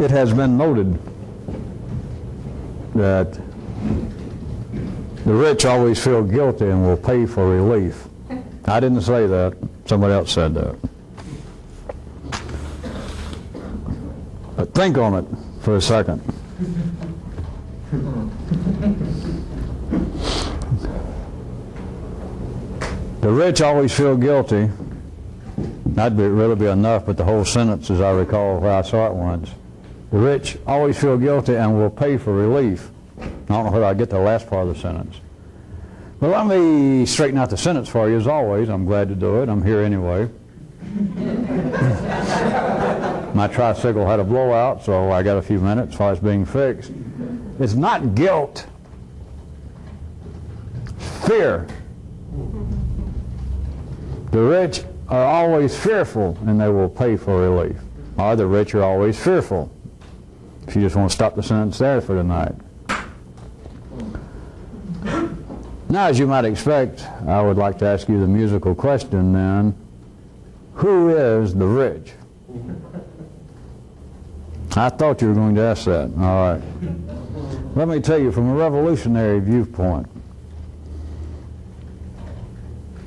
It has been noted that the rich always feel guilty and will pay for relief. I didn't say that. Somebody else said that. But think on it for a second. The rich always feel guilty. That'd really be enough, but the whole sentence, as I recall where I saw it once. The rich always feel guilty and will pay for relief. I don't know whether I get the last part of the sentence. But let me straighten out the sentence for you as always. I'm glad to do it. I'm here anyway. My tricycle had a blowout, so I got a few minutes while it's being fixed. It's not guilt. Fear. The rich are always fearful and they will pay for relief. Or the rich are always fearful. If you just want to stop the sentence there for tonight. Now, as you might expect, I would like to ask you the musical question then. Who is the rich? I thought you were going to ask that. All right. Let me tell you from a revolutionary viewpoint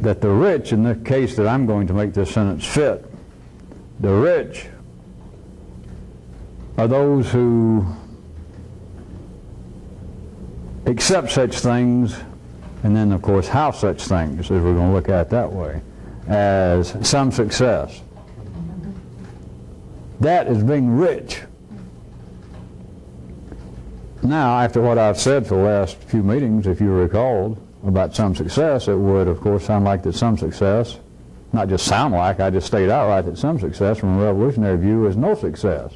that the rich, in the case that I'm going to make this sentence fit, the rich are those who accept such things, and then of course have such things, as we're going to look at that way, as some success. That is being rich. Now, after what I've said for the last few meetings, if you recalled, about some success, it would of course sound like that some success, not just sound like, I just state outright that some success from a revolutionary view is no success.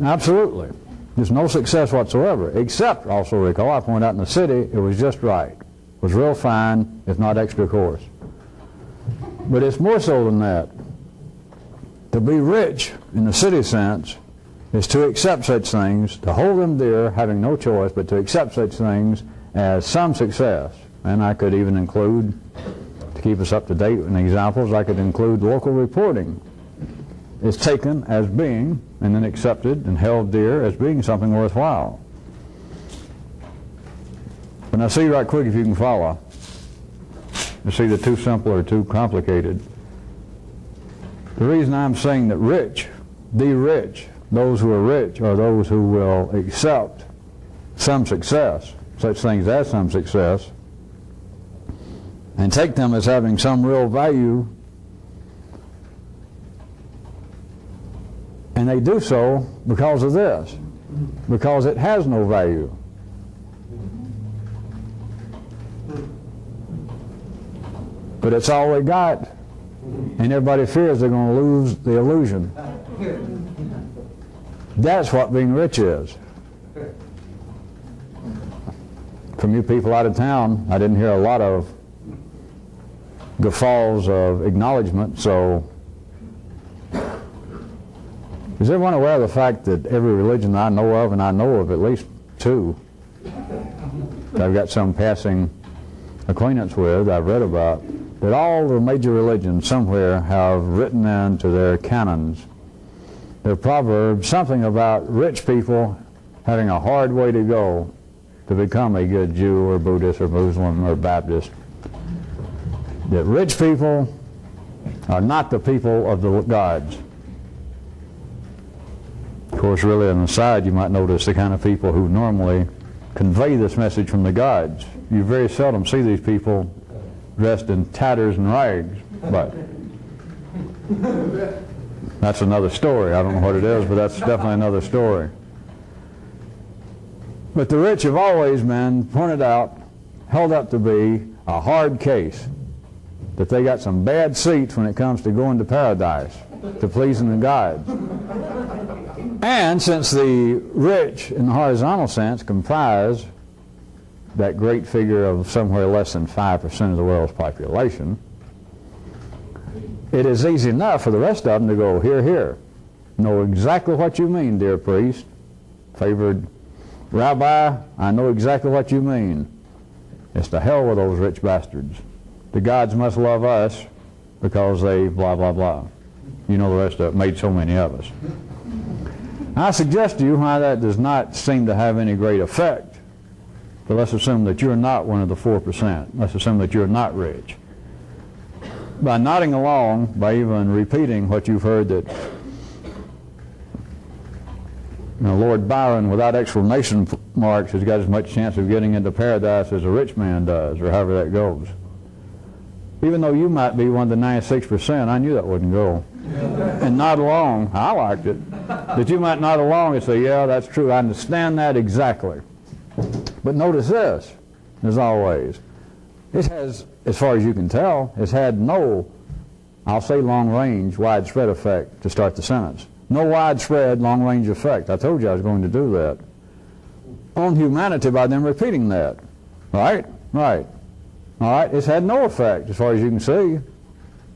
Absolutely. There's no success whatsoever, except, also recall, I pointed out in the city, it was just right. It was real fine, if not extra coarse. But it's more so than that. To be rich, in the city sense, is to accept such things, to hold them dear, having no choice, but to accept such things as some success. And I could even include, to keep us up to date in examples, I could include local reporting. It's taken as being, and then accepted and held dear as being something worthwhile. But now see right quick if you can follow. It's either too simple or too complicated. The reason I'm saying that rich, the rich, those who are rich are those who will accept some success, such things as some success, and take them as having some real value, and they do so because of this, because it has no value. But it's all they got, and everybody fears they're going to lose the illusion. That's what being rich is. From you people out of town, I didn't hear a lot of guffaws of acknowledgement, so is everyone aware of the fact that every religion I know of, and I know of at least two, that I've got some passing acquaintance with, I've read about, that all the major religions somewhere have written into their canons, their proverbs, something about rich people having a hard way to go to become a good Jew or Buddhist or Muslim or Baptist. That rich people are not the people of the gods. Of course, really on the side, you might notice the kind of people who normally convey this message from the gods. You very seldom see these people dressed in tatters and rags, but that's another story. I don't know what it is, but that's definitely another story. But the rich have always been pointed out, held up to be a hard case, that they got some bad seats when it comes to going to paradise, to pleasing the gods. And since the rich, in the horizontal sense, comprise that great figure of somewhere less than 5% of the world's population, it is easy enough for the rest of them to go, here, here. Know exactly what you mean, dear priest. Favored Rabbi, I know exactly what you mean. It's to hell with those rich bastards. The gods must love us because they blah, blah, blah. You know the rest of it, made so many of us. I suggest to you why that does not seem to have any great effect. But let's assume that you're not one of the 4%. Let's assume that you're not rich. By nodding along, by even repeating what you've heard that Lord Byron, without exclamation marks, has got as much chance of getting into paradise as a rich man does, or however that goes. Even though you might be one of the 96%, I knew that wouldn't go. And nod along, I liked it. That you might nod along and say, yeah, that's true, I understand that exactly. But notice this, as always, it has, as far as you can tell, it's had no, I'll say long-range, widespread effect to start the sentence. No widespread long-range effect. I told you I was going to do that. On humanity by them repeating that. Right? Right. All right, it's had no effect as far as you can see.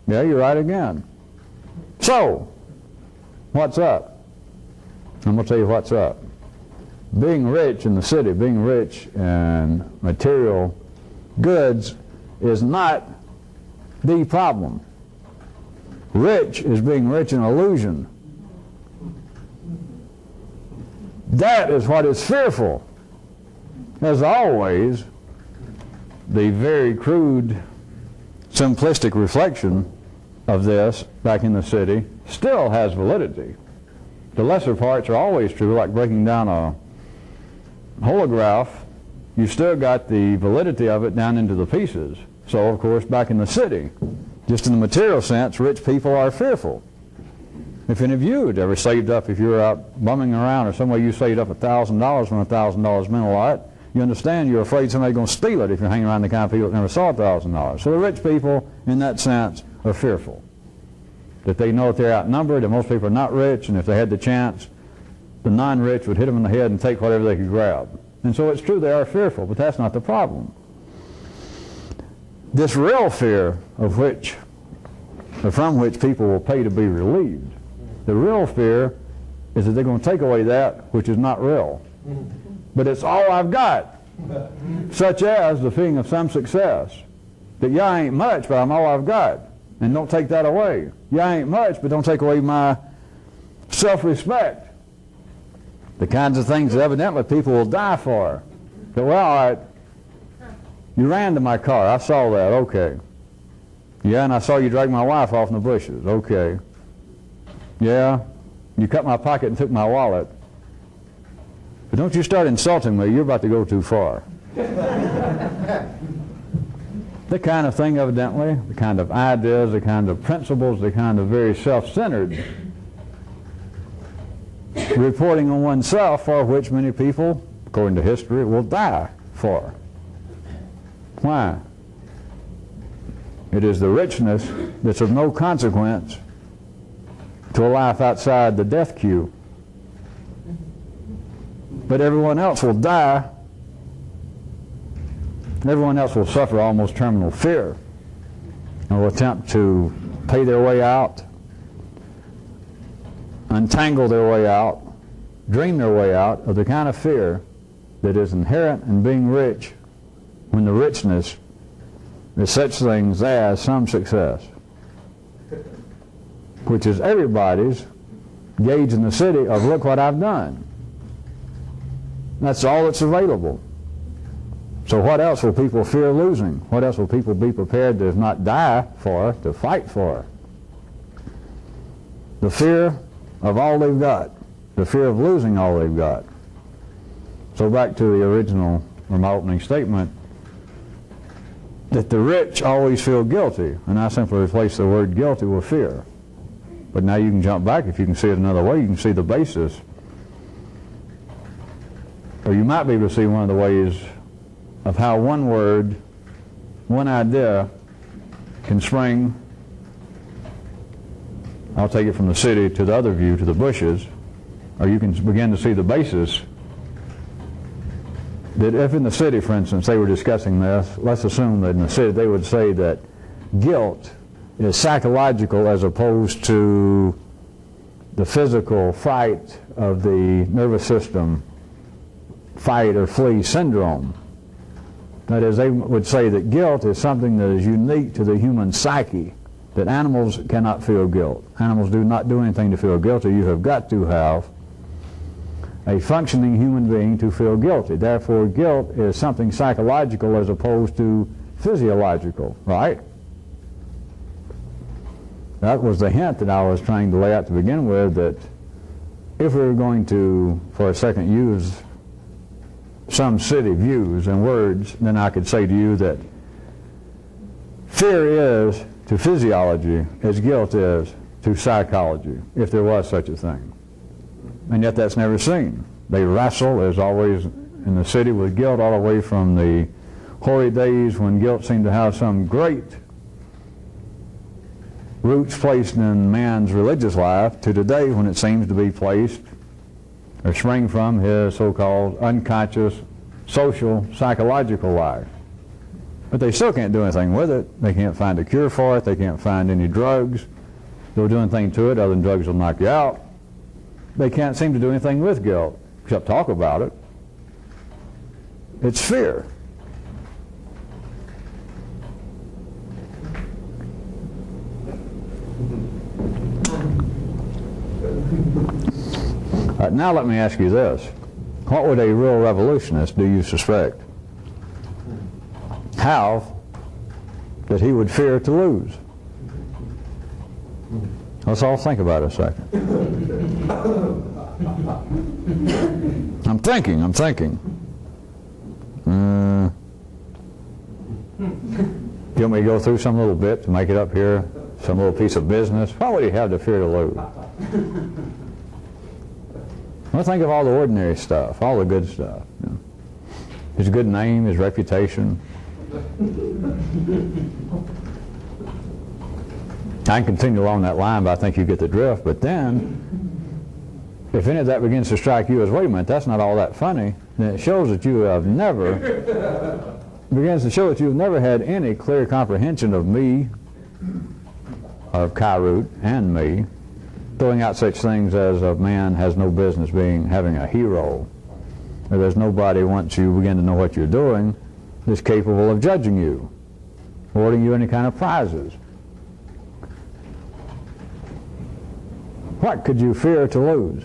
Yeah, you're right again. So, what's up? I'm going to tell you what's up. Being rich in the city, being rich in material goods is not the problem. Rich is being rich in illusion. That is what is fearful. As always, the very crude, simplistic reflection of this back in the city still has validity. The lesser parts are always true, like breaking down a holograph. You still got the validity of it down into the pieces. So, of course, back in the city, just in the material sense, rich people are fearful. If any of you had ever saved up, if you were out bumming around or somewhere you saved up $1,000 when $1,000 meant a lot, you understand you're afraid somebody's going to steal it if you're hanging around the kind of people that never saw $1,000. So the rich people, in that sense, are fearful. That they know that they're outnumbered, that most people are not rich, and if they had the chance, the non-rich would hit them in the head and take whatever they could grab. And so it's true they are fearful, but that's not the problem. This real fear of which, or from which people will pay to be relieved, the real fear is that they're going to take away that which is not real. But it's all I've got, such as the feeling of some success. That yeah, I ain't much, but I'm all I've got. And don't take that away. Yeah, I ain't much, but don't take away my self-respect. The kinds of things that evidently people will die for. That, well, all right, you ran to my car. I saw that. Okay. Yeah, and I saw you drag my wife off in the bushes. Okay. Yeah, you cut my pocket and took my wallet. But don't you start insulting me. You're about to go too far. The kind of thing, evidently, the kind of ideas, the kind of principles, the kind of very self-centered reporting on oneself for which many people, according to history, will die for. Why? It is the richness that's of no consequence to a life outside the death queue. But everyone else will die. Everyone else will suffer almost terminal fear and will attempt to pay their way out, untangle their way out, dream their way out of the kind of fear that is inherent in being rich when the richness is such things as some success, which is everybody's gauge in the city of look what I've done. That's all that's available. So what else will people fear losing? What else will people be prepared to, if not die for, to fight for? The fear of all they've got. The fear of losing all they've got. So back to the original, or my opening statement, that the rich always feel guilty, and I simply replace the word guilty with fear. But now you can jump back, if you can see it another way, you can see the basis. Or you might be able to see one of the ways of how one word, one idea can spring, I'll take it from the city to the other view, to the bushes, or you can begin to see the basis that if in the city, for instance, they were discussing this, let's assume that in the city they would say that guilt is psychological as opposed to the physical fight of the nervous system, fight or flee syndrome. That is, they would say that guilt is something that is unique to the human psyche, that animals cannot feel guilt. Animals do not do anything to feel guilty. You have got to have a functioning human being to feel guilty. Therefore, guilt is something psychological as opposed to physiological, right? That was the hint that I was trying to lay out to begin with, that if we were going to, for a second, use some city views and words, then I could say to you that fear is to physiology as guilt is to psychology, if there was such a thing. And yet that's never seen. They wrestle, as always in the city, with guilt all the way from the hoary days when guilt seemed to have some great roots placed in man's religious life to today when it seems to be placed or spring from his so-called unconscious social psychological life. But they still can't do anything with it. They can't find a cure for it. They can't find any drugs. They'll do anything to it other than drugs will knock you out. They can't seem to do anything with guilt except talk about it. It's fear. Now let me ask you this. What would a real revolutionist, do you suspect, have that he would fear to lose? Let's all think about it a second. I'm thinking. You want me to go through some little bit to make it up here? Some little piece of business? What would he have to fear to lose? Well, think of all the ordinary stuff, all the good stuff. You know. His good name, his reputation. I can continue along that line, but I think you get the drift. But then, if any of that begins to strike you as, wait a minute, that's not all that funny, then it shows that you have never, begins to show that you've never had any clear comprehension of me, of Kairut and me, throwing out such things as a man has no business having a hero, or there's nobody, once you begin to know what you're doing, that's capable of judging you, awarding you any kind of prizes. What could you fear to lose?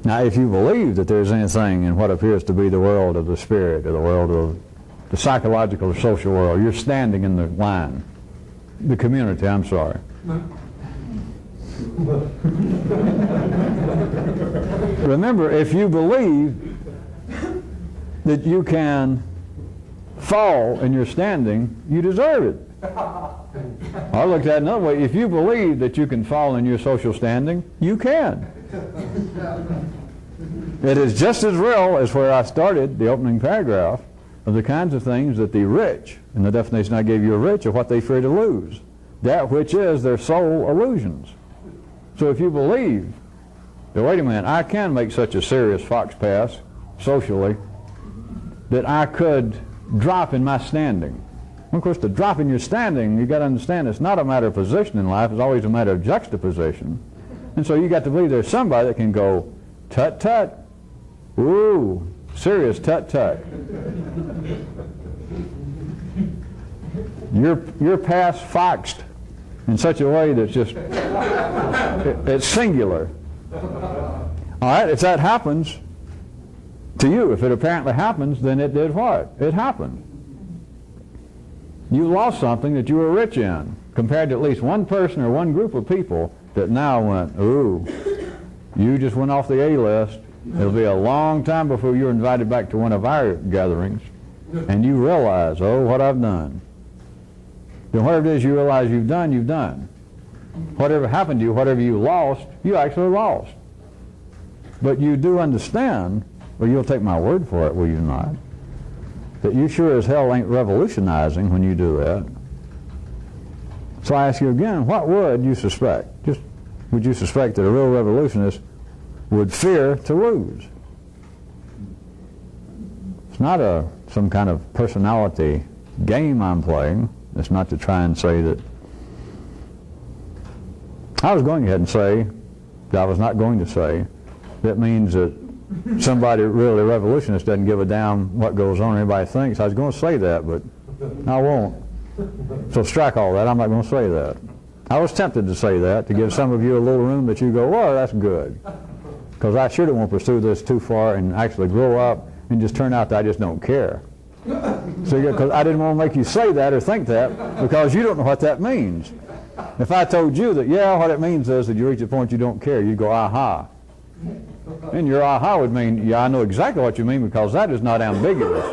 Now, if you believe that there's anything in what appears to be the world of the spirit, or the world of the psychological or social world, you're standing in the line, the community, I'm sorry. Remember, if you believe that you can fall in your standing, you deserve it. I looked at it another way. If you believe that you can fall in your social standing, you can. It is just as real as where I started the opening paragraph of the kinds of things that the rich, in the definition I gave you of rich, are what they fear to lose. That which is their soul illusions. So if you believe that, wait a minute, I can make such a serious fox pass socially that I could drop in my standing. Well, of course, to drop in your standing, you've got to understand it's not a matter of position in life, it's always a matter of juxtaposition. And so you got to believe there's somebody that can go, tut tut, ooh, serious tut tut. You're past foxed in such a way that's just, it's singular. All right, if that happens to you, if it apparently happens, then it did what? It happened. You lost something that you were rich in, compared to at least one person or one group of people that now went, ooh, you just went off the A list. It'll be a long time before you're invited back to one of our gatherings, and you realize, oh, what I've done. Then whatever it is you realize you've done, you've done. Whatever happened to you, whatever you lost, you actually lost. But you do understand, or you'll take my word for it, will you not, that you sure as hell ain't revolutionizing when you do that. So I ask you again, what would you suspect? Just would you suspect that a real revolutionist would fear to lose? It's not some kind of personality game I'm playing. It's not to try and say that. I was going ahead and say that I was not going to say that means that somebody really revolutionist doesn't give a damn what goes on, anybody thinks. I was going to say that, but I won't. So strike all that. I'm not going to say that. I was tempted to say that, to give some of you a little room that you go, well, that's good. because I sure don't want to pursue this too far and actually grow up and just turn out that I just don't care. So, because I didn't want to make you say that or think that, because you don't know what that means. If I told you that, yeah, what it means is that you reach a point you don't care, you'd go, aha. And your aha would mean, yeah, I know exactly what you mean, because that is not ambiguous.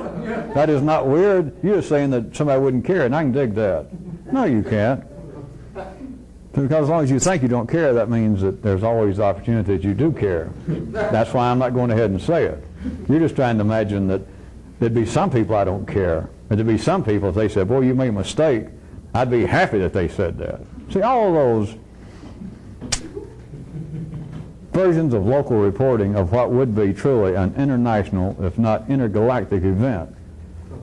That is not weird. You're just saying that somebody wouldn't care, and I can dig that. No, you can't. Because as long as you think you don't care, that means that there's always the opportunity that you do care. That's why I'm not going ahead and say it. You're just trying to imagine that there'd be some people I don't care. And there'd be some people, if they said, boy, you made a mistake, I'd be happy that they said that. See, all of those versions of local reporting of what would be truly an international, if not intergalactic event,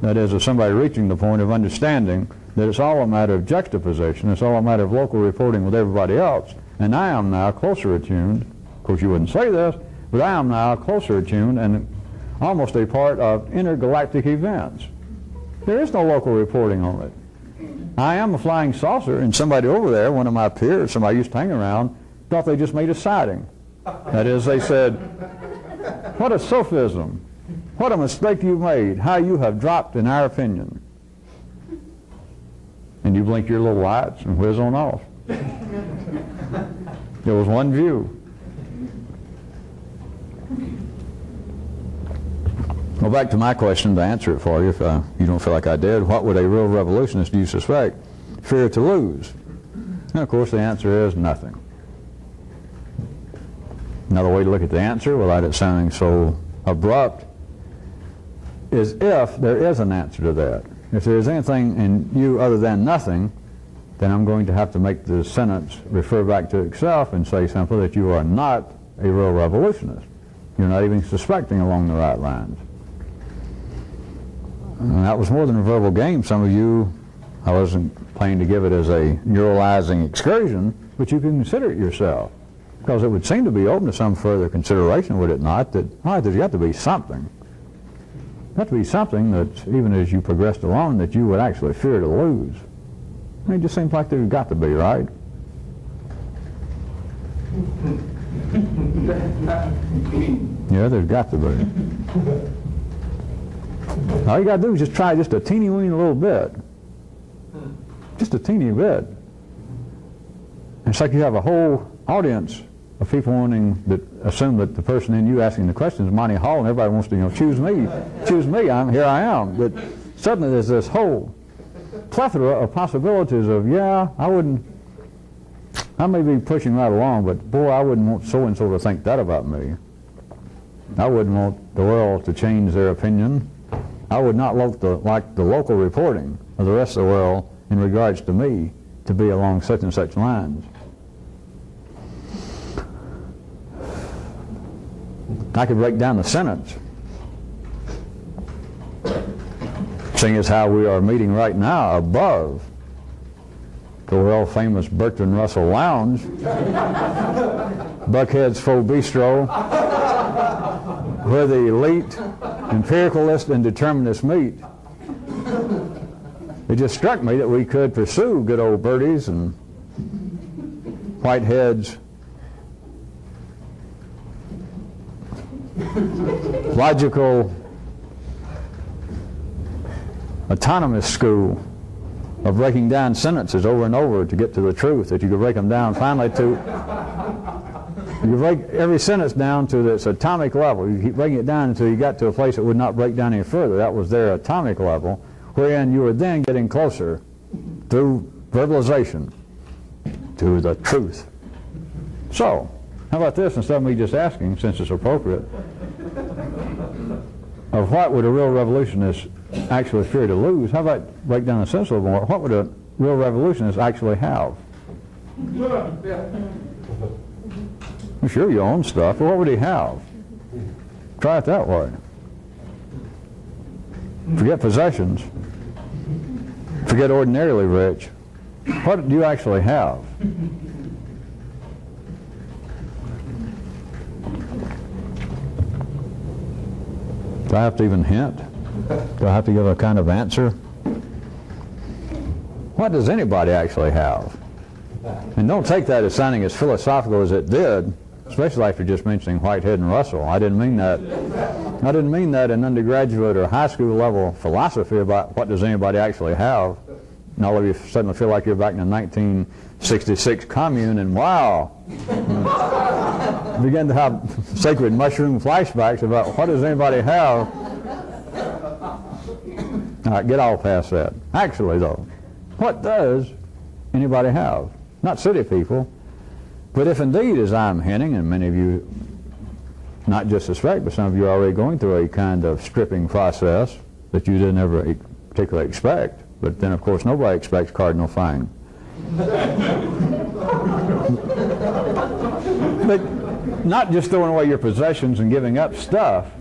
that is, of somebody reaching the point of understanding that it's all a matter of juxtaposition, it's all a matter of local reporting with everybody else, and I am now closer attuned, of course you wouldn't say this, but I am now closer attuned and almost a part of intergalactic events. There is no local reporting on it. I am a flying saucer, and somebody over there, one of my peers, somebody I used to hang around, thought they just made a sighting. That is, they said, what a sophism, what a mistake you made, how you have dropped in our opinion. And you blink your little lights and whiz on off. There was one view. Well, back to my question to answer it for you, if you don't feel like I did. What would a real revolutionist, do you suspect, fear to lose? And of course the answer is nothing. Another way to look at the answer, without it sounding so abrupt, is if there is an answer to that. If there is anything in you other than nothing, then I'm going to have to make the sentence refer back to itself and say simply that you are not a real revolutionist. You're not even suspecting along the right lines. And that was more than a verbal game. Some of you, I wasn't planning to give it as a neuralizing excursion, but you can consider it yourself. Because it would seem to be open to some further consideration, would it not, that, all right, there's got to be something. There's got to be something that, even as you progressed along, that you would actually fear to lose. I mean, it just seems like there's got to be, right? Yeah, there's got to be. All you got to do is just try just a teeny weeny little bit. Just a teeny bit. And it's like you have a whole audience of people wanting to assume that the person in you asking the question is Monty Hall, and everybody wants to, choose me. Here I am. But suddenly there's this whole plethora of possibilities of, yeah, I may be pushing right along, but boy, I wouldn't want so-and-so to think that about me. I wouldn't want the world to change their opinion. I would not like the local reporting of the rest of the world in regards to me to be along such and such lines. I could break down the sentence, seeing as how we are meeting right now above the world-famous Bertrand Russell Lounge, Buckhead's Faux Bistro, where the elite, empiricalist, and determinists meet. It just struck me that we could pursue good old Birdies and Whitehead's logical, autonomous school of breaking down sentences over and over to get to the truth, that you could break them down finally to, you break every sentence down to this atomic level. You keep breaking it down until you got to a place that would not break down any further. That was their atomic level, wherein you were then getting closer through verbalization to the truth. So, how about this, instead of me just asking, since it's appropriate, of what would a real revolutionist actually fear to lose? How about break down the sentence a little more? What would a real revolutionist actually have? Well, sure, you own stuff, but what would he have? Try it that way. Forget possessions. Forget ordinarily rich. What do you actually have? Do I have to even hint? Do I have to give a kind of answer? What does anybody actually have? And don't take that as sounding as philosophical as it did especially after just mentioning Whitehead and Russell. I didn't mean that. I didn't mean that in undergraduate or high school level philosophy about what does anybody actually have. And all of you suddenly feel like you're back in the 1966 commune, and wow, begin to have sacred mushroom flashbacks about what does anybody have. All right, get all past that. Actually, though, what does anybody have? Not city people, but if indeed, as I'm hinting, and many of you not just suspect, but some of you are already going through a kind of stripping process that you didn't ever particularly expect, but then of course nobody expects Cardinal Fang. But not just throwing away your possessions and giving up stuff,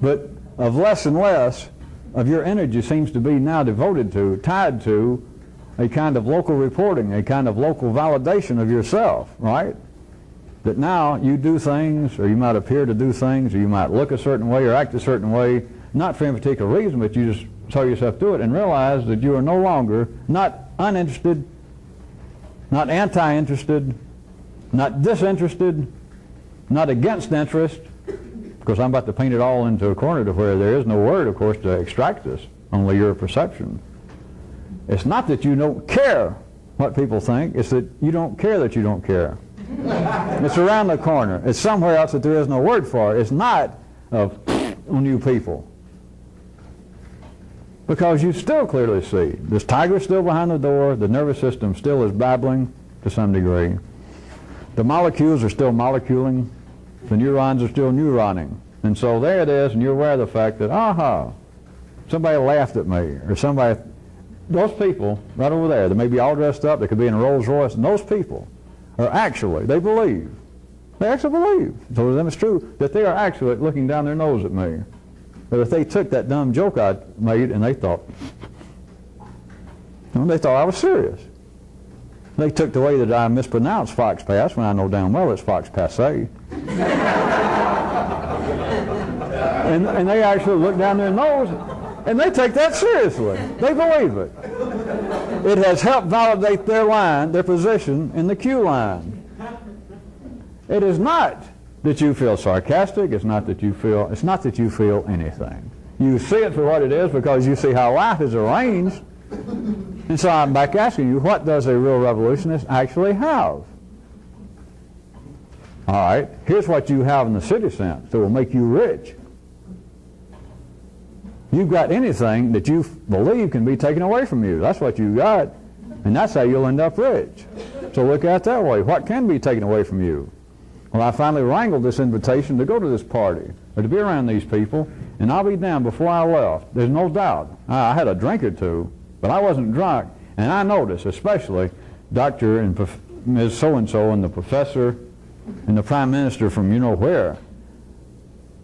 but of less and less of your energy seems to be now devoted to, tied to, a kind of local reporting, a kind of local validation of yourself, right? That now you do things, or you might appear to do things, or you might look a certain way or act a certain way, not for any particular reason, but you just saw yourself do it and realize that you are no longer not uninterested, not anti-interested, not disinterested, not against interest, because I'm about to paint it all into a corner to where there is no word, of course, to extract this, only your perception. It's not that you don't care what people think, it's that you don't care that you don't care. It's around the corner. It's somewhere else that there is no word for. It's not of on you people. Because you still clearly see, this tiger is still behind the door, the nervous system still is babbling to some degree. The molecules are still moleculing, the neurons are still neuroning. And so there it is, and you're aware of the fact that, aha, somebody laughed at me, or somebody, those people right over there, they may be all dressed up, they could be in a Rolls Royce, and those people are actually, they actually believe, so to them it's true, that they are actually looking down their nose at me. But if they took that dumb joke I made and they thought, they thought I was serious. They took the way that I mispronounced Fox Pass when I know damn well it's Fox Passe. and they actually look down their nose and they take that seriously. They believe it. It has helped validate their line, their position in the queue line. It is not that you feel sarcastic. It's not that you feel anything. You see it for what it is because you see how life is arranged. And so I'm back asking you, what does a real revolutionist actually have? All right, here's what you have in the city sense that will make you rich. You've got anything that you believe can be taken away from you. That's what you got, and that's how you'll end up rich. So look at it that way. What can be taken away from you? Well, I finally wrangled this invitation to go to this party, or to be around these people, and I'll be damned before I left. There's no doubt. I had a drink or two, but I wasn't drunk, and I noticed, especially Dr. and Ms. So-and-so and the professor and the prime minister from you-know-where.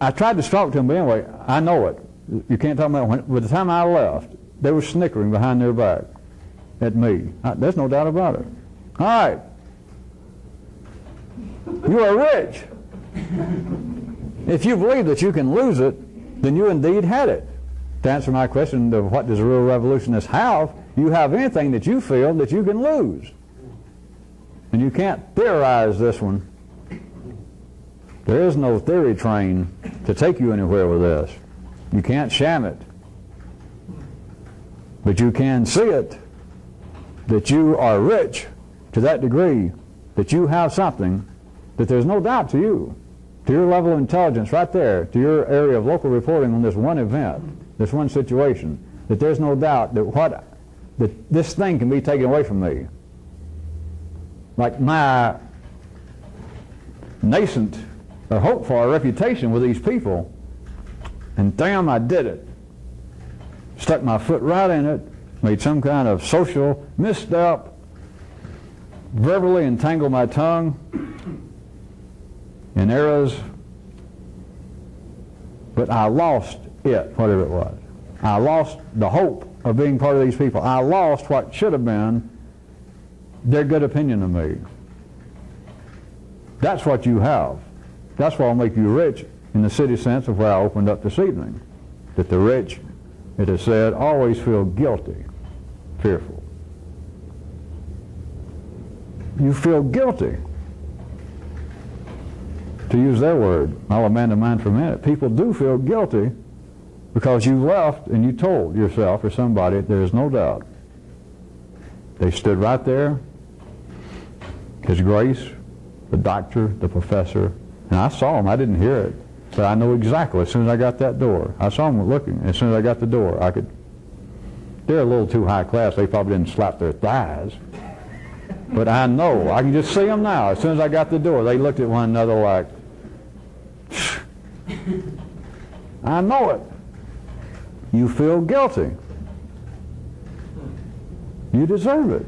I tried to talk to them, but anyway, I know it. You can't talk about it. By the time I left, they were snickering behind their back at me. There's no doubt about it. All right. You are rich. If you believe that you can lose it, then you indeed had it. To answer my question of what does a real revolutionist have, you have anything that you feel that you can lose. And you can't theorize this one. There is no theory train to take you anywhere with this. You can't sham it. But you can see it, that you are rich to that degree, that you have something that there's no doubt to you, to your level of intelligence right there, to your area of local reporting on this one event, this one situation, that there's no doubt that this thing can be taken away from me. Like my nascent or hope for a reputation with these people, and damn, I did it. Stuck my foot right in it, made some kind of social misstep, verbally entangled my tongue in errors, but I lost it, whatever it was. I lost the hope of being part of these people. I lost what should have been their good opinion of me. That's what you have. That's what will make you rich in the city sense of where I opened up this evening. That the rich, it is said, always feel guilty, fearful. You feel guilty. To use their word, I'll abandon mine for a minute. People do feel guilty because you left and you told yourself or somebody, there is no doubt. They stood right there, His Grace, the doctor, the professor, and I saw them. I didn't hear it, but I know exactly as soon as I got that door. I saw them looking. As soon as I got the door, I could. They're a little too high class. They probably didn't slap their thighs. But I know. I can just see them now. As soon as I got the door, they looked at one another like, I know it. You feel guilty. You deserve it.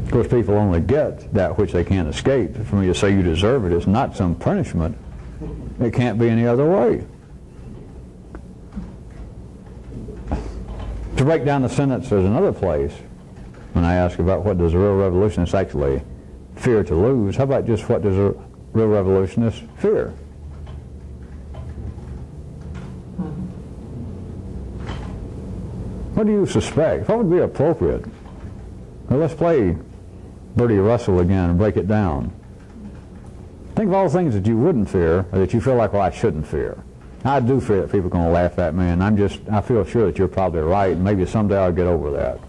Of course, people only get that which they can't escape. For me to say you deserve it is not some punishment. It can't be any other way. To break down the sentence, there's another place when I ask about what does a real revolutionist actually fear to lose. How about just what does a real revolutionist fear? What do you suspect? What would be appropriate? Well, let's play Bertie Russell again and break it down. Think of all the things that you wouldn't fear or that you feel like, well, I shouldn't fear. I do fear that people are going to laugh at me, and I feel sure that you're probably right, and maybe someday I'll get over that.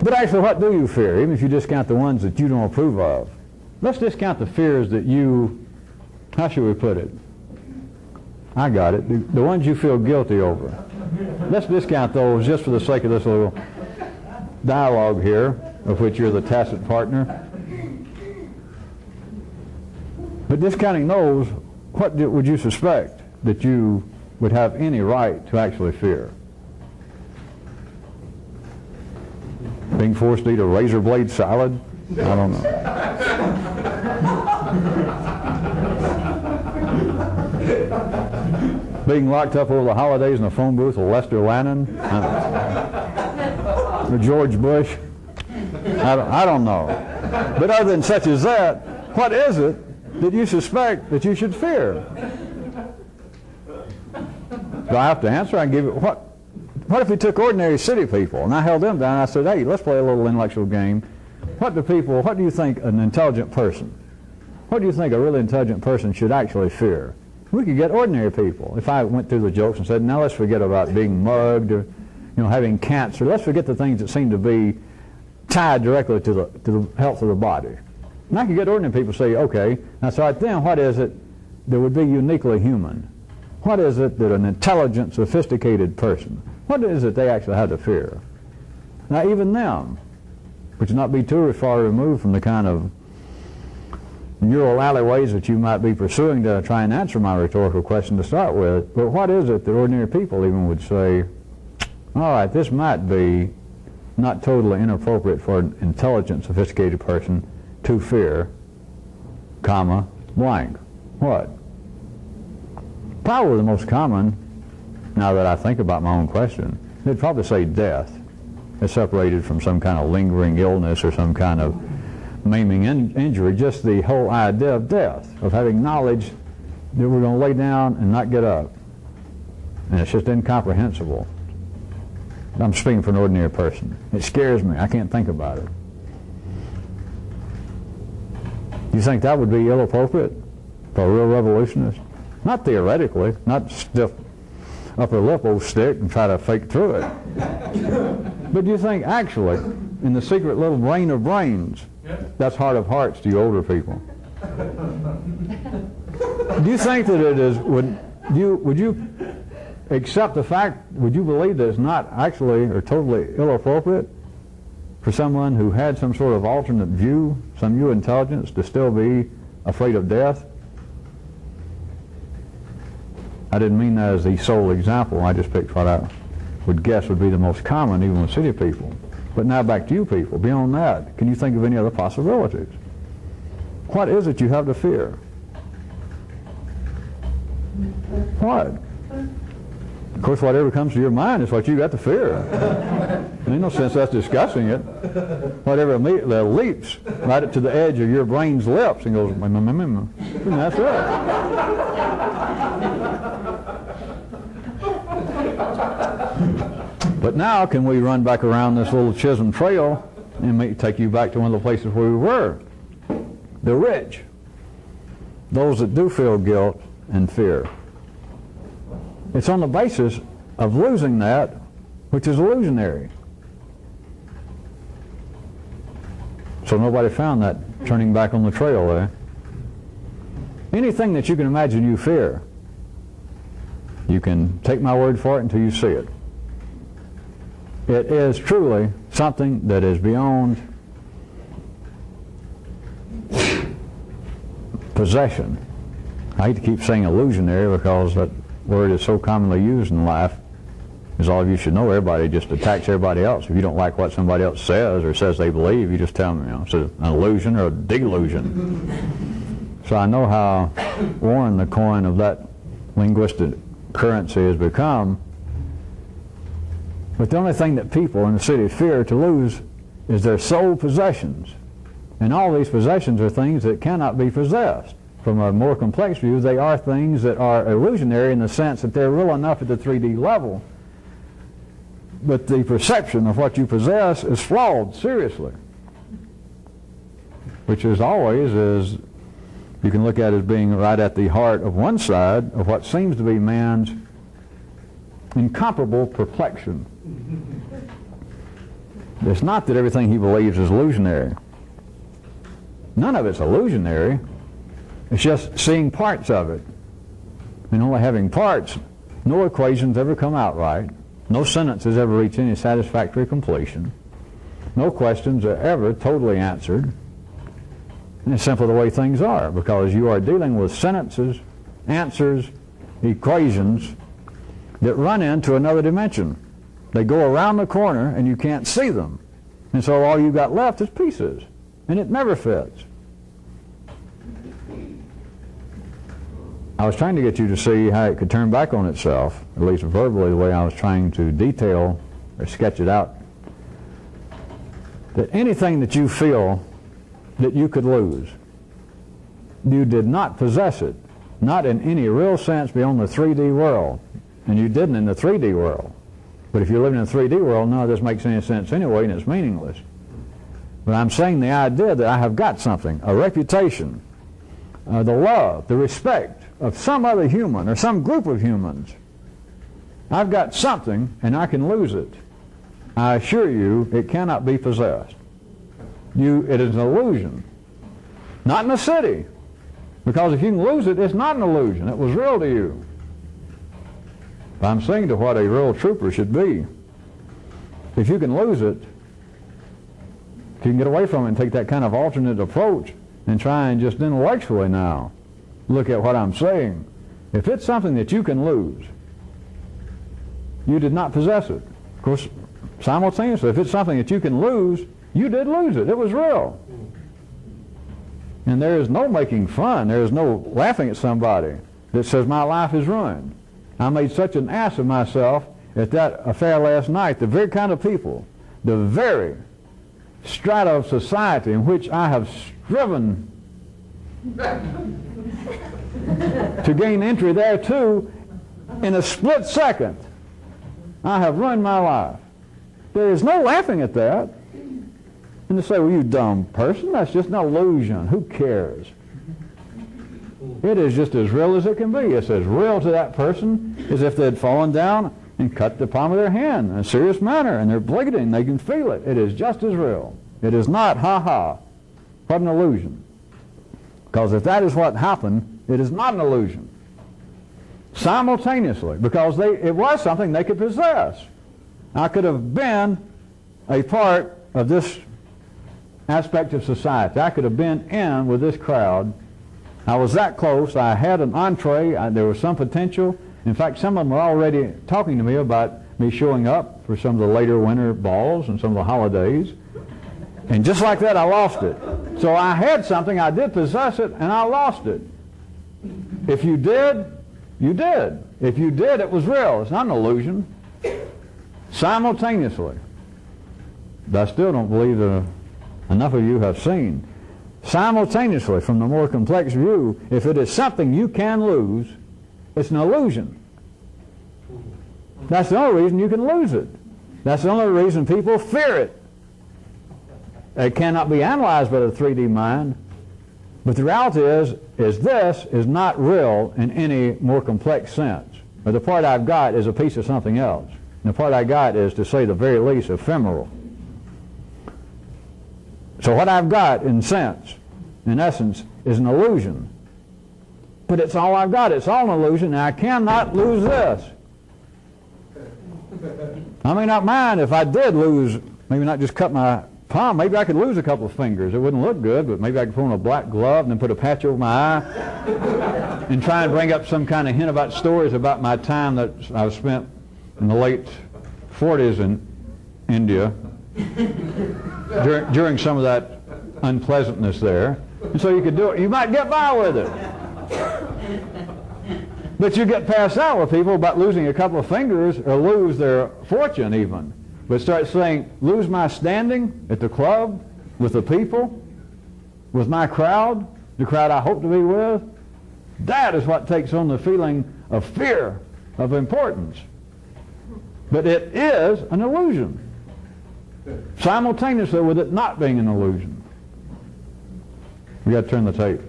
But actually, what do you fear, even if you discount the ones that you don't approve of? Let's discount the fears that you, how should we put it? I got it. The ones you feel guilty over. Let's discount those just for the sake of this little dialogue here, of which you're the tacit partner. But discounting those, what would you suspect that you would have any right to actually fear? Being forced to eat a razor blade salad? I don't know. Being locked up over the holidays in a phone booth with Lester Lannon? Or George Bush? I don't know. But other than such as that, what is it that you suspect that you should fear? Do I have to answer? I can give it. What if we took ordinary city people and I held them down and I said, hey, let's play a little intellectual game. What do you think an intelligent person, what do you think a really intelligent person should actually fear? We could get ordinary people. If I went through the jokes and said, now let's forget about being mugged or having cancer. Let's forget the things that seem to be tied directly to the health of the body. And I could get ordinary people to say, okay, now so then what is it that would be uniquely human? What is it that an intelligent, sophisticated person, what is it they actually have to fear? Now even them, which not be too far removed from the kind of neural alleyways that you might be pursuing to try and answer my rhetorical question to start with, but what is it that ordinary people even would say, all right, this might be not totally inappropriate for an intelligent, sophisticated person to fear, comma, blank. What? Probably the most common, now that I think about my own question, they'd probably say death. It's separated from some kind of lingering illness or some kind of maiming injury, just the whole idea of death, of having knowledge that we're going to lay down and not get up. And it's just incomprehensible. I'm speaking for an ordinary person. It scares me. I can't think about it. You think that would be ill-appropriate for a real revolutionist? Not theoretically, not stiff upper lip old stick and try to fake through it. But do you think actually, in the secret little brain of brains, that's heart of hearts to you older people? Do you think that it is, would you accept the fact, would you believe that it's not actually or totally ill-appropriate for someone who had some sort of alternate view, some new intelligence, to still be afraid of death? I didn't mean that as the sole example. I just picked what I would guess would be the most common even with city people. But now back to you people. Beyond that, can you think of any other possibilities? What is it you have to fear? What? Of course, whatever comes to your mind is what you got to fear. There ain't no sense us discussing it. Whatever leaps right up to the edge of your brain's lips and goes, and that's it. But now, can we run back around this little Chisholm Trail Let me take you back to one of the places where we were. The rich. Those that do feel guilt and fear. It's on the basis of losing that which is illusionary. So nobody found that turning back on the trail there. Anything that you can imagine you fear, you can take my word for it until you see it. It is truly something that is beyond possession. I hate to keep saying illusionary because that word is so commonly used in life. As all of you should know, everybody just attacks everybody else. If you don't like what somebody else says or says they believe, you just tell them, it's an illusion or a delusion. So I know how worn the coin of that linguistic currency has become. But the only thing that people in the city fear to lose is their sole possessions. And all these possessions are things that cannot be possessed. From a more complex view, they are things that are illusionary in the sense that they're real enough at the 3D level, but the perception of what you possess is flawed, seriously. Which is always, as you can look at as being right at the heart of one side of what seems to be man's incomparable perplexion. It's not that everything he believes is illusionary. None of it's illusionary. It's just seeing parts of it. And only having parts, no equations ever come out right. No sentences ever reach any satisfactory completion. No questions are ever totally answered. And it's simply the way things are, because you are dealing with sentences, answers, equations that run into another dimension. They go around the corner and you can't see them. And so all you got left is pieces. And it never fits. I was trying to get you to see how it could turn back on itself, at least verbally, the way I was trying to detail or sketch it out. That anything that you feel that you could lose, you did not possess it, not in any real sense beyond the 3D world. And you didn't in the 3D world. But if you're living in the 3D world, none of this makes any sense anyway, and it's meaningless. But I'm saying the idea that I have got something, a reputation, the love, the respect of some other human or some group of humans. I've got something and I can lose it. I assure you it cannot be possessed. It is an illusion. Not in the city. Because if you can lose it, it's not an illusion. It was real to you. But I'm saying to what a real trooper should be. If you can lose it, if you can get away from it and take that kind of alternate approach and try and just intellectually now look at what I'm saying. If it's something that you can lose, you did not possess it. Of course, simultaneously, if it's something that you can lose, you did lose it. It was real. And there is no making fun. There is no laughing at somebody that says my life is ruined. I made such an ass of myself at that affair last night. The very kind of people, the very strata of society in which I have striven to gain entry there too, in a split second, I have ruined my life. There is no laughing at that. And to say, well, you dumb person, that's just an illusion. Who cares? It is just as real as it can be. It's as real to that person as if they had fallen down and cut the palm of their hand in a serious manner, and they're bleeding. They can feel it. It is just as real. It is not, ha-ha, what an illusion. Because if that is what happened, it is not an illusion. Simultaneously, because it was something they could possess. I could have been a part of this aspect of society. I could have been in with this crowd. I was that close. I had an entree. There was some potential. In fact, some of them were already talking to me about me showing up for some of the later winter balls and some of the holidays. And just like that, I lost it. So I had something, I did possess it, and I lost it. If you did, you did. If you did, it was real. It's not an illusion. Simultaneously. But I still don't believe that enough of you have seen. Simultaneously, from the more complex view, if it is something you can lose, it's an illusion. That's the only reason you can lose it. That's the only reason people fear it. It cannot be analyzed by the 3D mind. But the reality is this is not real in any more complex sense. But the part I've got is a piece of something else. And the part I got is, to say the very least, ephemeral. So what I've got, in sense, in essence, is an illusion. But it's all I've got. It's all an illusion, and I cannot lose this. I may not mind if I did lose, maybe not just cut my palm, maybe I could lose a couple of fingers. It wouldn't look good, but maybe I could put on a black glove and then put a patch over my eye and try and bring up some kind of hint about stories about my time that I've spent in the late 40s in India during some of that unpleasantness there. And so you could do it. You might get by with it. But you get past that with people about losing a couple of fingers or lose their fortune even. But start saying, lose my standing at the club, with the people, with my crowd, the crowd I hope to be with. That is what takes on the feeling of fear, of importance. But it is an illusion, simultaneously with it not being an illusion. We got to turn the tape.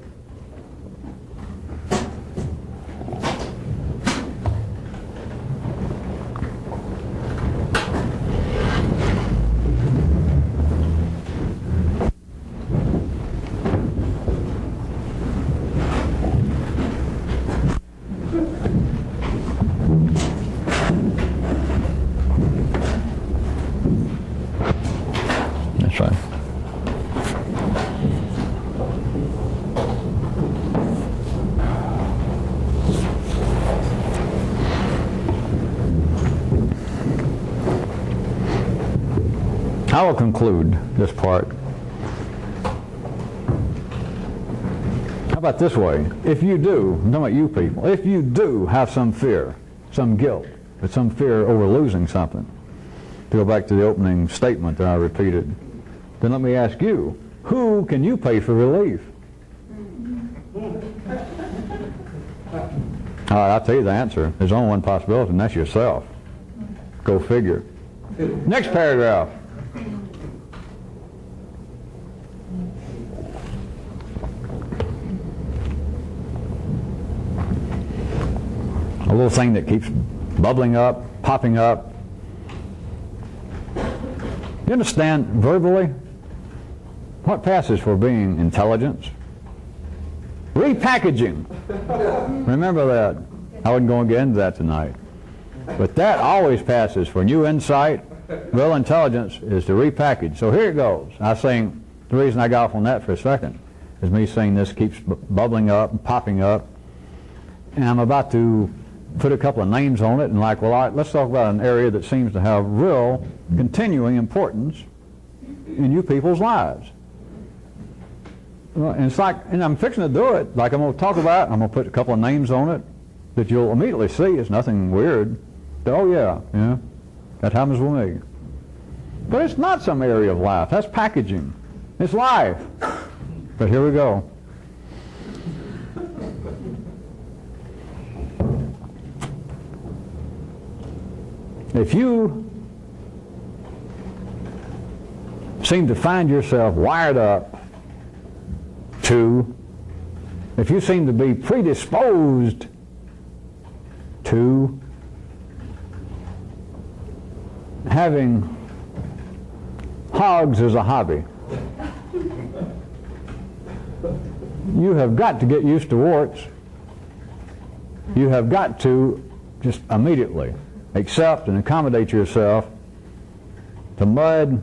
I will conclude this part. How about this way? If you do, I'm talking about you people, if you do have some fear, some guilt, but some fear over losing something, to go back to the opening statement that I repeated, then let me ask you, who can you pay for relief? All right, I'll tell you the answer. There's only one possibility, and that's yourself. Go figure. Next paragraph. A little thing that keeps bubbling up, popping up. You understand verbally what passes for being intelligence? Repackaging. Remember that. I wouldn't go and get into that tonight. But that always passes for new insight. Real intelligence is to repackage. So here it goes. I was saying, the reason I got off on that for a second is me saying this keeps bubbling up and popping up. And I'm about to put a couple of names on it and like, well, all right, let's talk about an area that seems to have real continuing importance in you people's lives. Well, and it's like, and I'm fixing to do it, like I'm going to talk about, I'm going to put a couple of names on it that you'll immediately see. It's nothing weird. Oh yeah, that happens with me. But it's not some area of life. That's packaging. It's life. But here we go. If you seem to find yourself wired up to, if you seem to be predisposed to having hogs as a hobby, you have got to get used to warts. You have got to just immediately accept and accommodate yourself to mud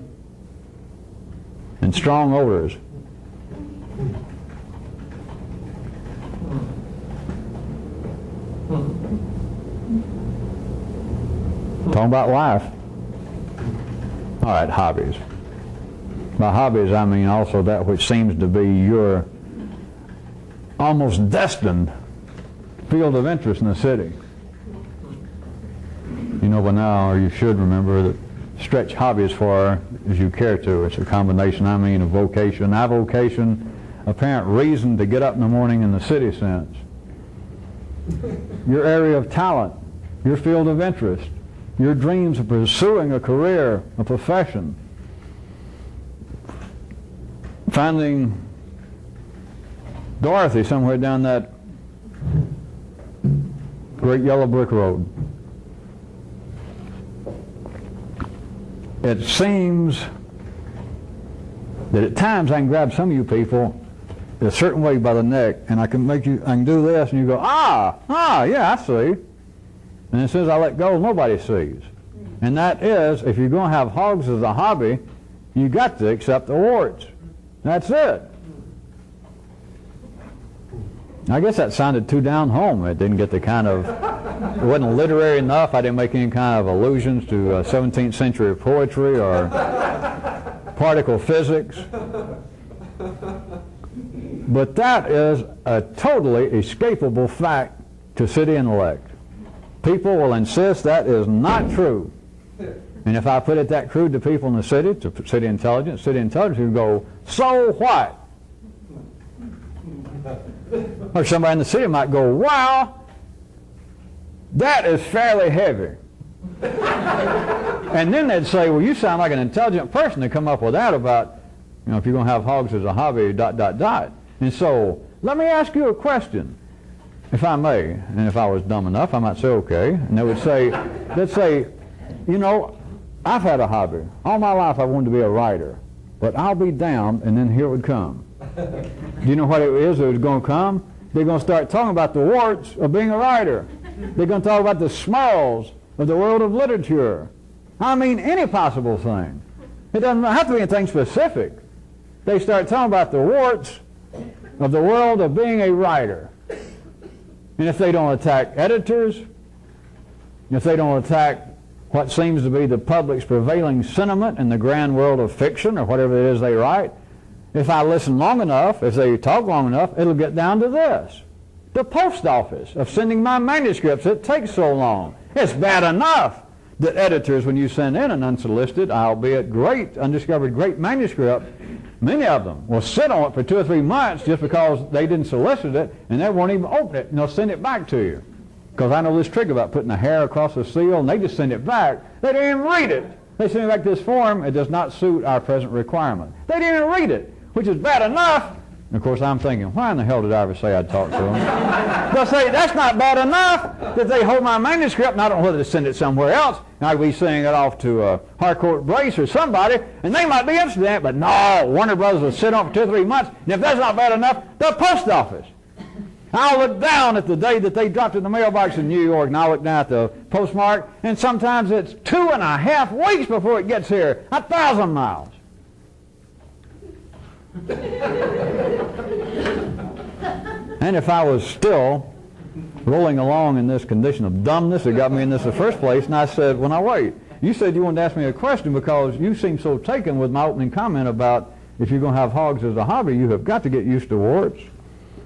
and strong odors. Talking about life. All right, hobbies. By hobbies, I mean also that which seems to be your almost destined field of interest in the city. You know by now, or you should remember, that stretch hobby as far as you care to. It's a combination, I mean, of vocation, avocation, apparent reason to get up in the morning in the city sense. Your area of talent, your field of interest, your dreams of pursuing a career, a profession. Finding Dorothy somewhere down that great yellow brick road. It seems that at times I can grab some of you people a certain way by the neck, and I can do this, and you go, yeah, I see. And as soon as I let go, nobody sees. And that is, if you're going to have hogs as a hobby, you got to accept the warts. That's it. I guess that sounded too down home. It didn't get the kind of, it wasn't literary enough. I didn't make any kind of allusions to 17th century poetry or particle physics. But that is a totally escapable fact to city intellect. People will insist that is not true. And if I put it that crude to people in the city, to city intelligence will go, so what? Or somebody in the city might go, wow, that is fairly heavy. And then they'd say, well, you sound like an intelligent person to come up with that about, if you're going to have hogs as a hobby, ... And so, let me ask you a question, if I may. And if I was dumb enough, I might say, okay. And they'd say, I've had a hobby. All my life I wanted to be a writer. But I'll be damned, and then here it would come. Do you know what it is that was going to come? They're going to start talking about the warts of being a writer. They're going to talk about the smells of the world of literature. I mean, any possible thing. It doesn't have to be anything specific. They start talking about the warts of the world of being a writer. And if they don't attack editors, if they don't attack what seems to be the public's prevailing sentiment in the grand world of fiction or whatever it is they write, if I listen long enough, if they talk long enough, it'll get down to this. The post office of sending my manuscripts, it takes so long. It's bad enough that editors, when you send in an unsolicited, albeit great, undiscovered great manuscript, many of them will sit on it for 2 or 3 months just because they didn't solicit it, and they won't even open it, and they'll send it back to you. Because I know this trick about putting a hair across a seal, and they just send it back. They didn't even read it. They send it back to this form. It does not suit our present requirement. They didn't even read it, which is bad enough. And of course, I'm thinking, why in the hell did I ever say I'd talk to them? They'll say, that's not bad enough that they hold my manuscript, and I don't know whether to send it somewhere else. And I'd be sending it off to Harcourt Brace or somebody, and they might be interested in it, but no, Warner Brothers will sit on it for 2 or 3 months, and if that's not bad enough, the post office. I'll look down at the day that they dropped it in the mailbox in New York, and I'll look down at the postmark, and sometimes it's 2.5 weeks before it gets here, 1,000 miles. And if I was still rolling along in this condition of dumbness that got me in this in the first place, and I said, well, now wait, you said you wanted to ask me a question because you seem so taken with my opening comment about if you're going to have hogs as a hobby, you have got to get used to warts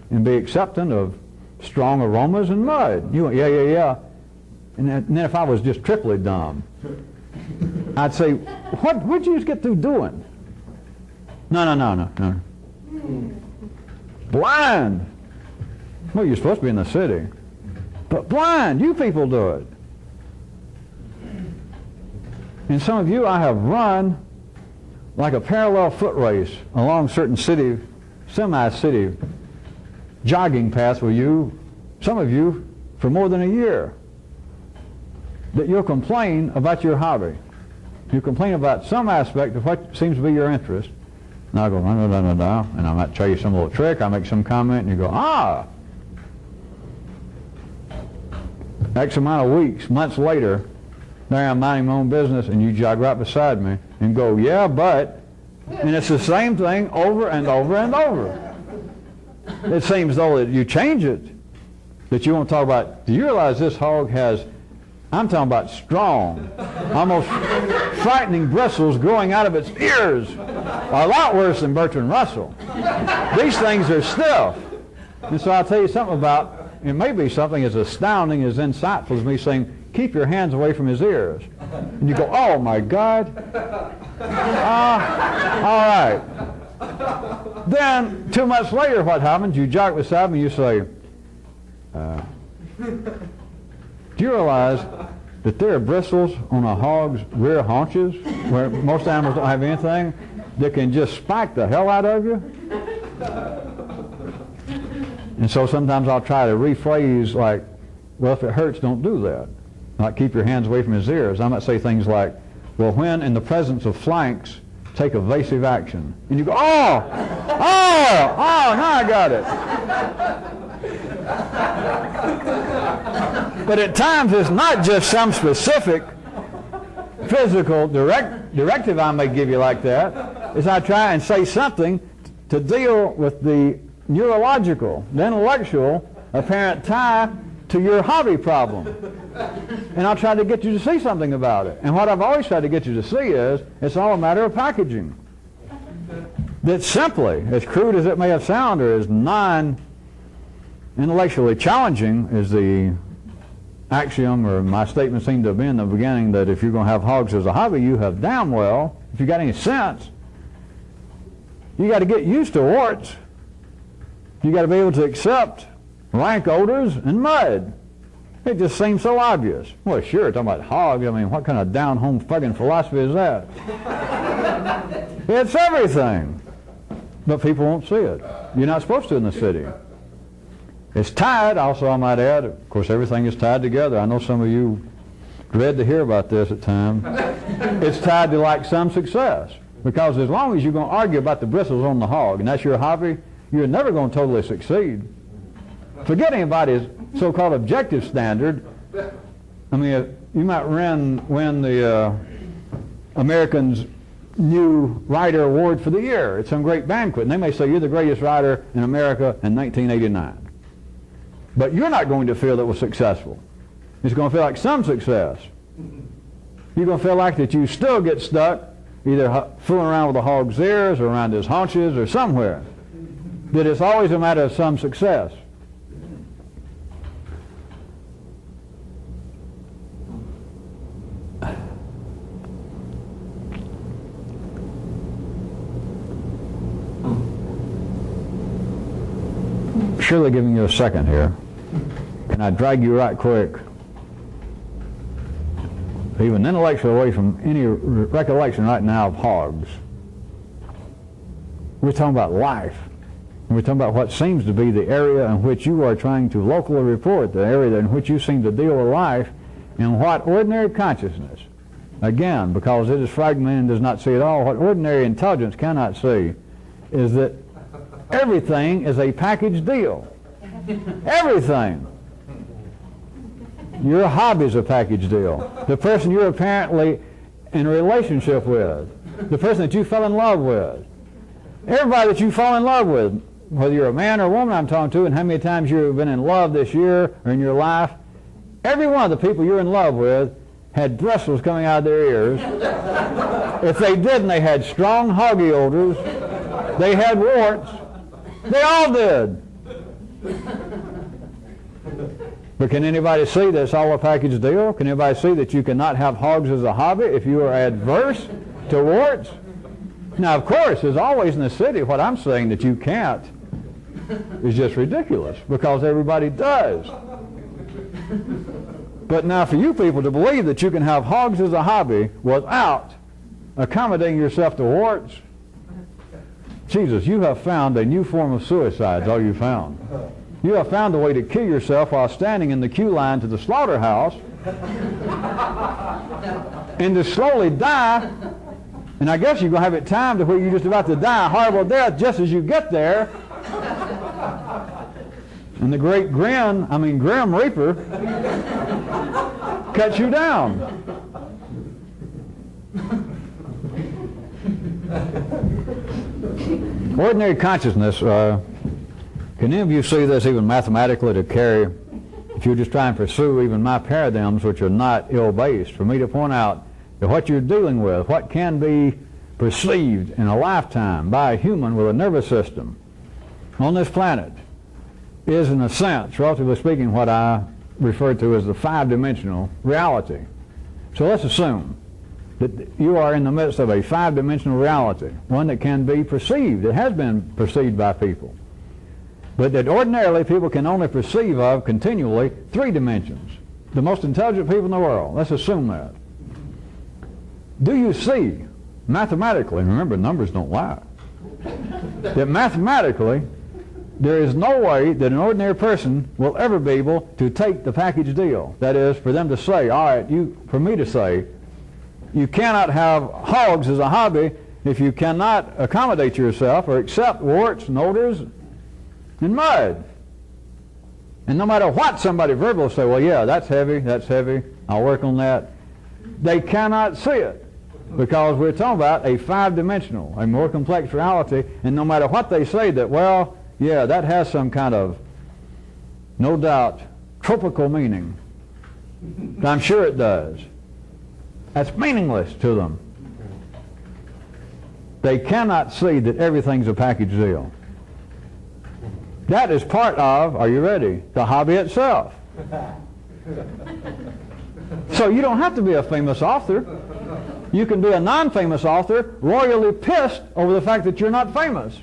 and be acceptant of strong aromas and mud. You went, yeah. And then if I was just triply dumb, I'd say, what'd you just get through doing? No. Blind. Well, you're supposed to be in the city. But blind, you people do it. And some of you I have run like a parallel foot race along certain city, semi-city jogging paths with you, some of you, for more than a year, that you'll complain about your hobby. You complain about some aspect of what seems to be your interest, and I'll go, and I might tell you some little trick, I make some comment, and you go, X amount of weeks, months later, there I'm minding my own business, and you jog right beside me and go, yeah, but, and it's the same thing over and over and over. It seems though that you change it, that you want to talk about, do you realize this hog has, I'm talking about strong, almost frightening bristles growing out of its ears, a lot worse than Bertrand Russell. These things are stiff. And so I'll tell you something about, it may be something as astounding, as insightful as me saying, keep your hands away from his ears. And you go, oh my God. All right. Then 2 months later, what happens? You jog beside me, you say, do you realize that there are bristles on a hog's rear haunches where most animals don't have anything? that can just spike the hell out of you. And so sometimes I'll try to rephrase like, well, if it hurts, don't do that. Like, keep your hands away from his ears. I might say things like, well, when in the presence of flanks, take evasive action. And you go, now I got it. But at times it's not just some specific physical directive I may give you like that. Is I try and say something to deal with the neurological, the intellectual, apparent tie to your hobby problem. And I'll try to get you to see something about it. And what I've always tried to get you to see is it's all a matter of packaging. That simply, as crude as it may have sounded, or as non-intellectually challenging as the axiom or my statement seemed to have been in the beginning, that if you're going to have hogs as a hobby, you have damn well, if you got any sense, you got to get used to warts. You got to be able to accept rank odors and mud. It just seems so obvious. Well, sure, talking about hogs, I mean, what kind of down-home fucking philosophy is that? It's everything. But people won't see it. You're not supposed to in the city. It's tied, also I might add. Of course, everything is tied together. I know some of you dread to hear about this at times. It's tied to like some success. Because as long as you're going to argue about the bristles on the hog, and that's your hobby, you're never going to totally succeed. Forgetting about his so-called objective standard, I mean, you might win the Americans' new writer award for the year at some great banquet, and they may say you're the greatest writer in America in 1989. But you're not going to feel that was successful. It's going to feel like some success. You're going to feel like that you still get stuck either fooling around with the hog's ears or around his haunches or somewhere. That it's always a matter of some success. Surely giving you a second here. Can I drag you right quick? Even intellectually away from any recollection right now of hogs. We're talking about life. We're talking about what seems to be the area in which you are trying to locally report, the area in which you seem to deal with life, and what ordinary consciousness, again, because it is fragmented and does not see it all, what ordinary intelligence cannot see is that everything is a package deal. Everything. Your hobby is a package deal. The person you're apparently in a relationship with, the person that you fell in love with, everybody that you fall in love with, whether you're a man or a woman I'm talking to, and how many times you've been in love this year or in your life, every one of the people you're in love with had bristles coming out of their ears. If they didn't, they had strong hoggy odors. They had warts. They all did. But can anybody see that it's all a package deal? Can anybody see that you cannot have hogs as a hobby if you are adverse to warts? Now, of course, as always in the city, what I'm saying that you can't is just ridiculous because everybody does. But now for you people to believe that you can have hogs as a hobby without accommodating yourself to warts, Jesus, you have found a new form of suicide, is all you found. You have found a way to kill yourself while standing in the queue line to the slaughterhouse and to slowly die. And I guess you're going to have it timed to where you're just about to die a horrible death just as you get there. And the great Grim Reaper cuts you down. Ordinary consciousness, can any of you see this even mathematically to carry, if you're just trying to pursue even my paradigms, which are not ill-based, for me to point out that what you're dealing with, what can be perceived in a lifetime by a human with a nervous system on this planet is, in a sense, relatively speaking, what I refer to as the five-dimensional reality. So let's assume that you are in the midst of a five-dimensional reality, one that can be perceived. It has been perceived by people. But that ordinarily people can only perceive of continually three dimensions. The most intelligent people in the world, let's assume that. Do you see mathematically, remember numbers don't lie, that mathematically there is no way that an ordinary person will ever be able to take the package deal. That is, for them to say, all right, for me to say, you cannot have hogs as a hobby if you cannot accommodate yourself or accept warts and odors and mud. And no matter what somebody verbally say, well, yeah, that's heavy, I'll work on that. They cannot see it because we're talking about a five-dimensional, a more complex reality, and no matter what they say that, well, yeah, that has some kind of, no doubt, tropical meaning. I'm sure it does. That's meaningless to them. They cannot see that everything's a package deal. That is part of, are you ready, the hobby itself. So you don't have to be a famous author. You can be a non-famous author royally pissed over the fact that you're not famous.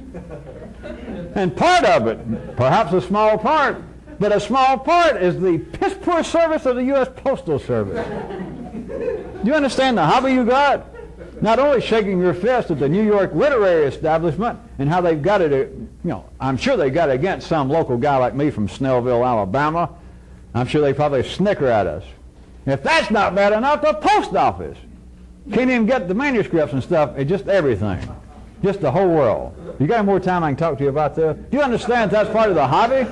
And part of it, perhaps a small part, but a small part is the piss-poor service of the U.S. Postal Service. Do you understand the hobby you got? Not only shaking your fist at the New York literary establishment and how they've got it, I'm sure they got it against some local guy like me from Snellville, Alabama. I'm sure they probably snicker at us. If that's not bad enough, the post office can't even get the manuscripts and stuff. It's just everything. Just the whole world. You got any more time I can talk to you about this? Do you understand that's part of the hobby?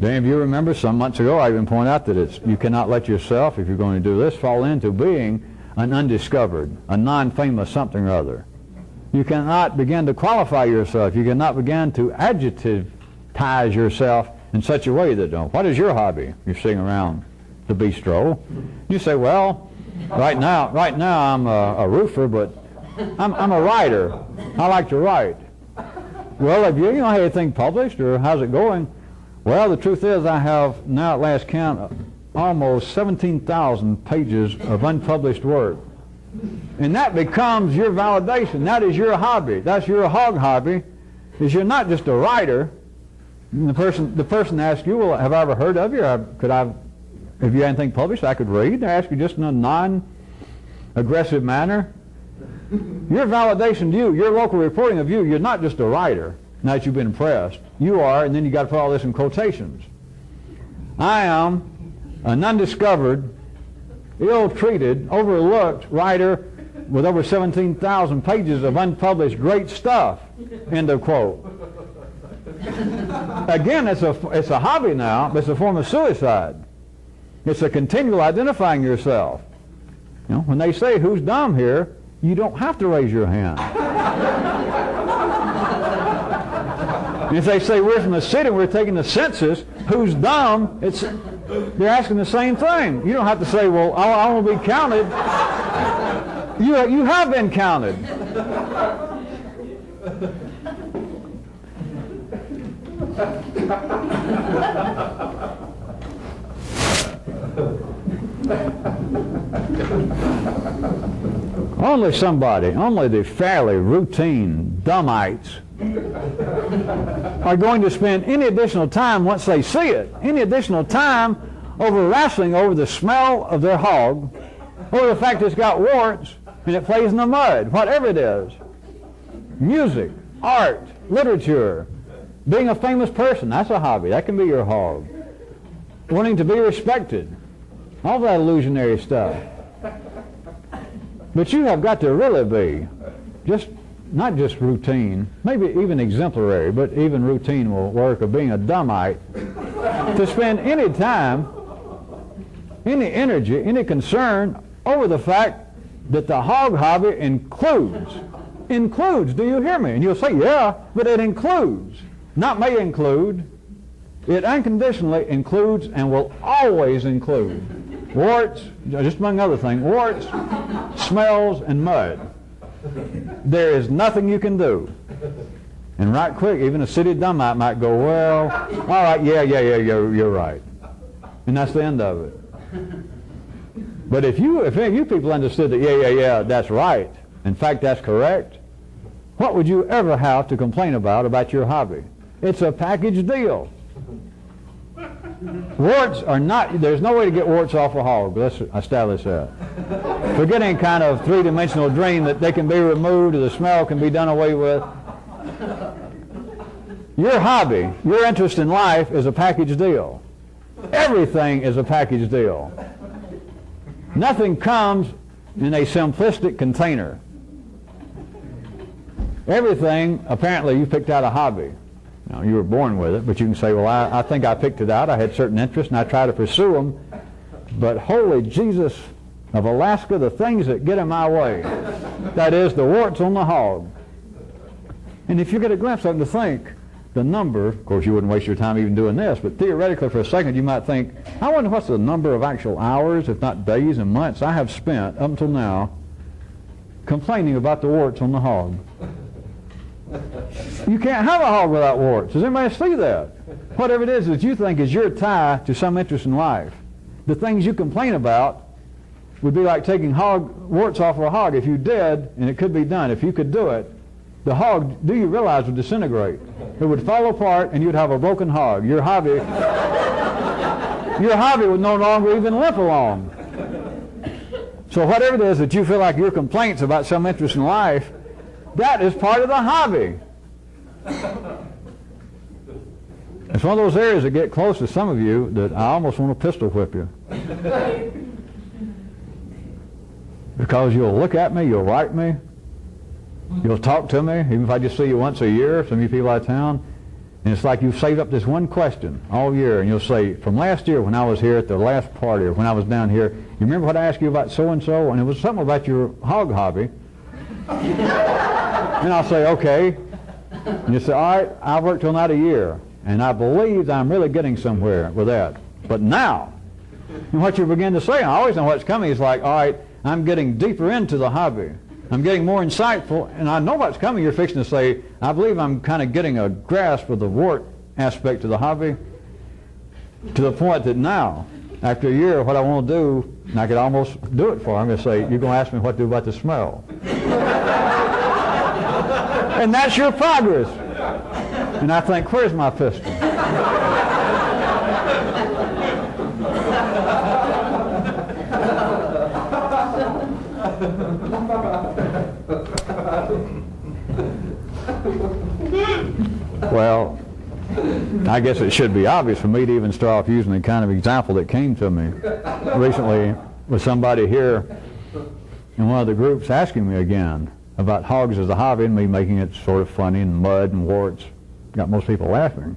Do any of you remember some months ago I even pointed out that you cannot let yourself, if you're going to do this, fall into being an undiscovered, a non-famous something or other. You cannot begin to qualify yourself. You cannot begin to adjectivize yourself in such a way that, what is your hobby? You're sitting around the bistro. You say, well, right now I'm a roofer, but I'm a writer. I like to write. Well, have you had anything published, or how's it going? Well, the truth is I have now at last count almost 17,000 pages of unpublished work. And that becomes your validation. That is your hobby. That's your hog hobby, is you're not just a writer. And the person asks you, well, have I ever heard of you? If you had anything published I could read? They ask you just in a non-aggressive manner. Your validation to you, your local reporting of you, you're not just a writer. Now that you've been impressed, you are, and then you got to put all this in quotations. I am an undiscovered, ill-treated, overlooked writer with over 17,000 pages of unpublished great stuff. End of quote. Again, it's a hobby now, but it's a form of suicide. It's a continual identifying yourself. When they say who's dumb here, you don't have to raise your hand. If they say we're from the city, we're taking the census, who's dumb, they're asking the same thing. You don't have to say, well, I want to be counted. You have been counted. Only the fairly routine dumbites are going to spend any additional time once they see it, any additional time over wrestling over the smell of their hog, or the fact it's got warts and it plays in the mud, whatever it is. Music, art, literature, being a famous person, that's a hobby. That can be your hog. Wanting to be respected, all that illusionary stuff. But you have got to really be not just routine, maybe even exemplary, but even routine will work, of being a dumbite, to spend any time, any energy, any concern over the fact that the hog hobby includes, do you hear me? And you'll say, yeah, but it includes, not may include, it unconditionally includes and will always include warts, just among other things, warts, smells, and mud. There is nothing you can do. And right quick, even a city dumbite might go, well, all right, yeah, you're right. And that's the end of it. But if any of you people understood that, yeah, that's right, in fact, that's correct, what would you ever have to complain about your hobby? It's a package deal. Warts are not, there's no way to get warts off a hog. Let's establish that. Forget any kind of three-dimensional dream that they can be removed or the smell can be done away with. Your hobby, your interest in life is a package deal. Everything is a package deal. Nothing comes in a simplistic container. Everything, apparently, you picked out a hobby. Now, you were born with it, but you can say, well, I think I picked it out. I had certain interests, and I tried to pursue them. But holy Jesus of Alaska, the things that get in my way, that is, the warts on the hog. And if you get a glimpse of them to think, the number, of course, you wouldn't waste your time even doing this, but theoretically for a second you might think, I wonder what's the number of actual hours, if not days and months, I have spent up until now complaining about the warts on the hog. You can't have a hog without warts. Does anybody see that? Whatever it is that you think is your tie to some interest in life, the things you complain about would be like taking warts off of a hog. If you did, and it could be done, if you could do it, the hog, do you realize, would disintegrate. It would fall apart and you'd have a broken hog. Your hobby would no longer even limp along. So whatever it is that you feel like your complaints about some interest in life, that is part of the hobby. It's one of those areas that get close to some of you that I almost want to pistol whip you. Because you'll look at me, you'll write me, you'll talk to me, even if I just see you once a year, some of you people out of town, and it's like you've saved up this one question all year, and you'll say, from last year when I was here at the last party, or when I was down here, you remember what I asked you about so-and-so? And it was something about your hog hobby. And I'll say, okay. And you say, all right, I've worked on that a year, and I believe I'm really getting somewhere with that. But now, and what you begin to say, and I always know what's coming, is like, all right, I'm getting deeper into the hobby. I'm getting more insightful, and I know what's coming. You're fixing to say, I believe I'm kind of getting a grasp of the wart aspect of the hobby, to the point that now, after a year, what I want to do, and I could almost do it for, I'm going to say, you're going to ask me what to do about the smell. And that's your progress. And I think, where's my pistol? Well, I guess it should be obvious for me to even start off using the kind of example that came to me recently with somebody here in one of the groups asking me again about hogs as a hobby and me making it sort of funny and mud and warts. Got most people laughing.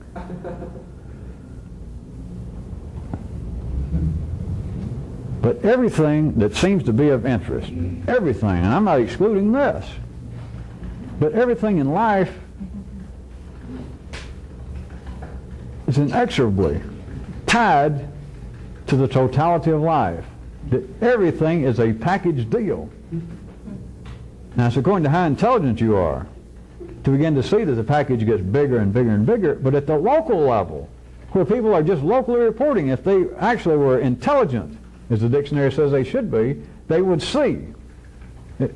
But everything that seems to be of interest, everything, and I'm not excluding this, but everything in life is inexorably tied to the totality of life. That everything is a package deal. Now, it's according to how intelligent you are to begin to see that the package gets bigger and bigger and bigger, but at the local level, where people are just locally reporting, if they actually were intelligent, as the dictionary says they should be, they would see it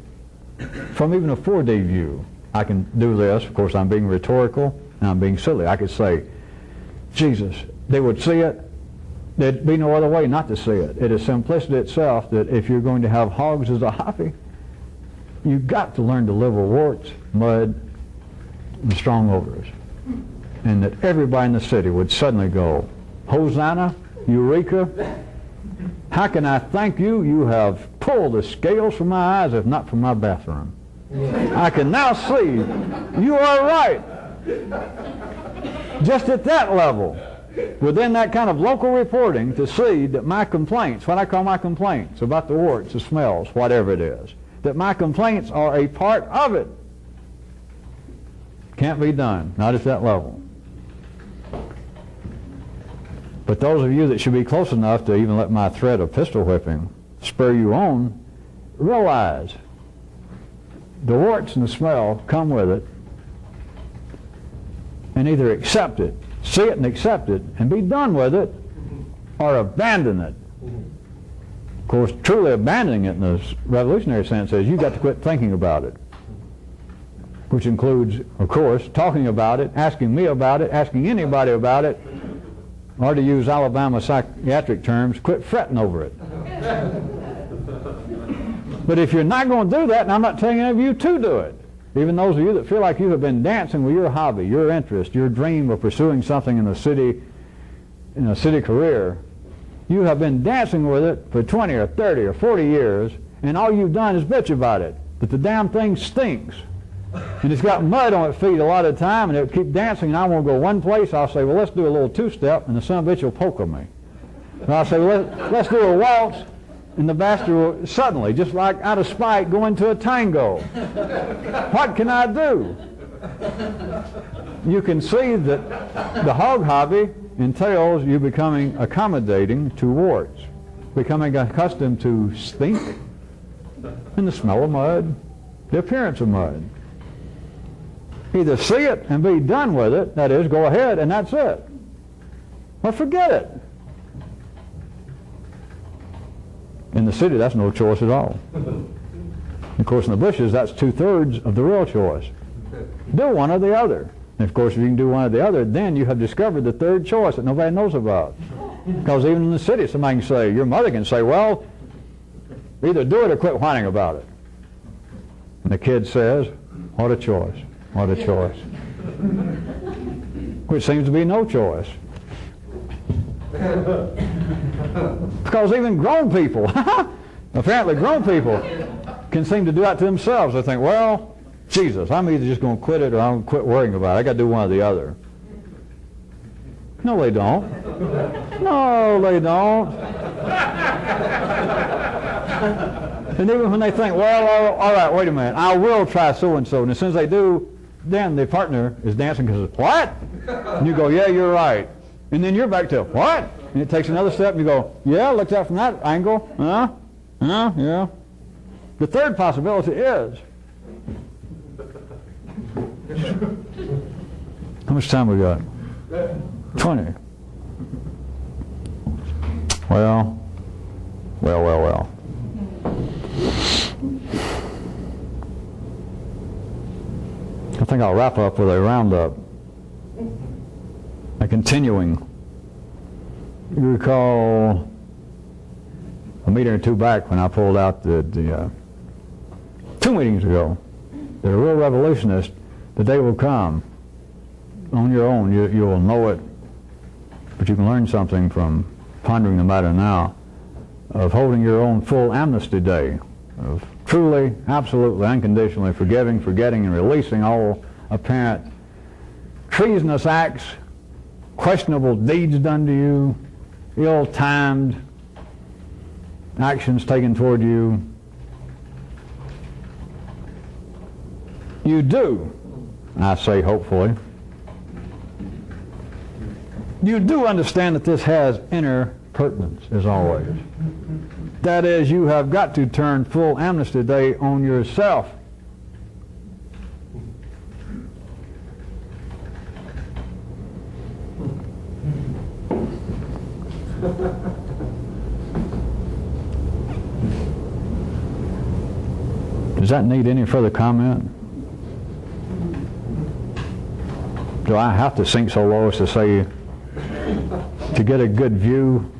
from even a 4D view. I can do this. Of course, I'm being rhetorical and I'm being silly. I could say, Jesus, they would see it. There'd be no other way not to see it. It is simplicity itself that if you're going to have hogs as a hobby, you've got to learn to live with warts, mud, and strong odors. And that everybody in the city would suddenly go, Hosanna, Eureka, how can I thank you? You have pulled the scales from my eyes, if not from my bathroom. I can now see you are right. Just at that level, within that kind of local reporting, to see that my complaints, what I call my complaints about the warts, the smells, whatever it is, that my complaints are a part of it. Can't be done, not at that level. But those of you that should be close enough to even let my threat of pistol whipping spur you on, realize the warts and the smell come with it, and either accept it, see it and accept it, and be done with it, or abandon it. Of course, truly abandoning it in the revolutionary sense is you've got to quit thinking about it, which includes, of course, talking about it, asking me about it, asking anybody about it, or to use Alabama psychiatric terms, quit fretting over it. But if you're not going to do that, and I'm not telling any of you to do it, even those of you that feel like you have been dancing with your hobby, your interest, your dream of pursuing something in a city career, you have been dancing with it for 20 or 30 or 40 years, and all you've done is bitch about it, that the damn thing stinks. And it's got mud on its feet a lot of the time, and it'll keep dancing, and I want to go one place, I'll say, well, let's do a little two-step, and the son of a bitch will polka me. And I'll say, well, let's do a waltz, and the bastard will suddenly, just like out of spite, go into a tango. What can I do? You can see that the hog hobby entails you becoming accommodating to warts, becoming accustomed to stink and the smell of mud, the appearance of mud. Either see it and be done with it, that is, go ahead and that's it. Or forget it. In the city, that's no choice at all. Of course, in the bushes, that's 2/3 of the real choice. Do one or the other. And of course, if you can do one or the other, then you have discovered the third choice that nobody knows about. Because even in the city, somebody can say, your mother can say, well, either do it or quit whining about it. And the kid says, what a choice, what a choice. Which seems to be no choice. Because even grown people, apparently grown people, can seem to do that to themselves. They think, well, Jesus, I'm either just going to quit it or I'm going to quit worrying about it. I got to do one or the other. No, they don't. No, they don't. And even when they think, well, all right, wait a minute, I will try so-and-so. And as soon as they do, then the partner is dancing because, what? And you go, yeah, you're right. And then you're back to, what? And it takes another step and you go, yeah, looked at from that angle. Yeah. The third possibility is, how much time we got? 20. Well. I think I'll wrap up with a roundup, a continuing. You recall a meeting or two back when I pulled out the 2 meetings ago, that a real revolutionist, the day will come on your own, you will know it, but you can learn something from pondering the matter now, of holding your own full amnesty day, of truly, absolutely, unconditionally forgiving, forgetting, and releasing all apparent treasonous acts, questionable deeds done to you, ill-timed actions taken toward you. You do, I say hopefully, you do understand that this has inner pertinence, as always. That is, you have got to turn full amnesty day on yourself. Does that need any further comment? Do I have to sink so low as to say, to get a good view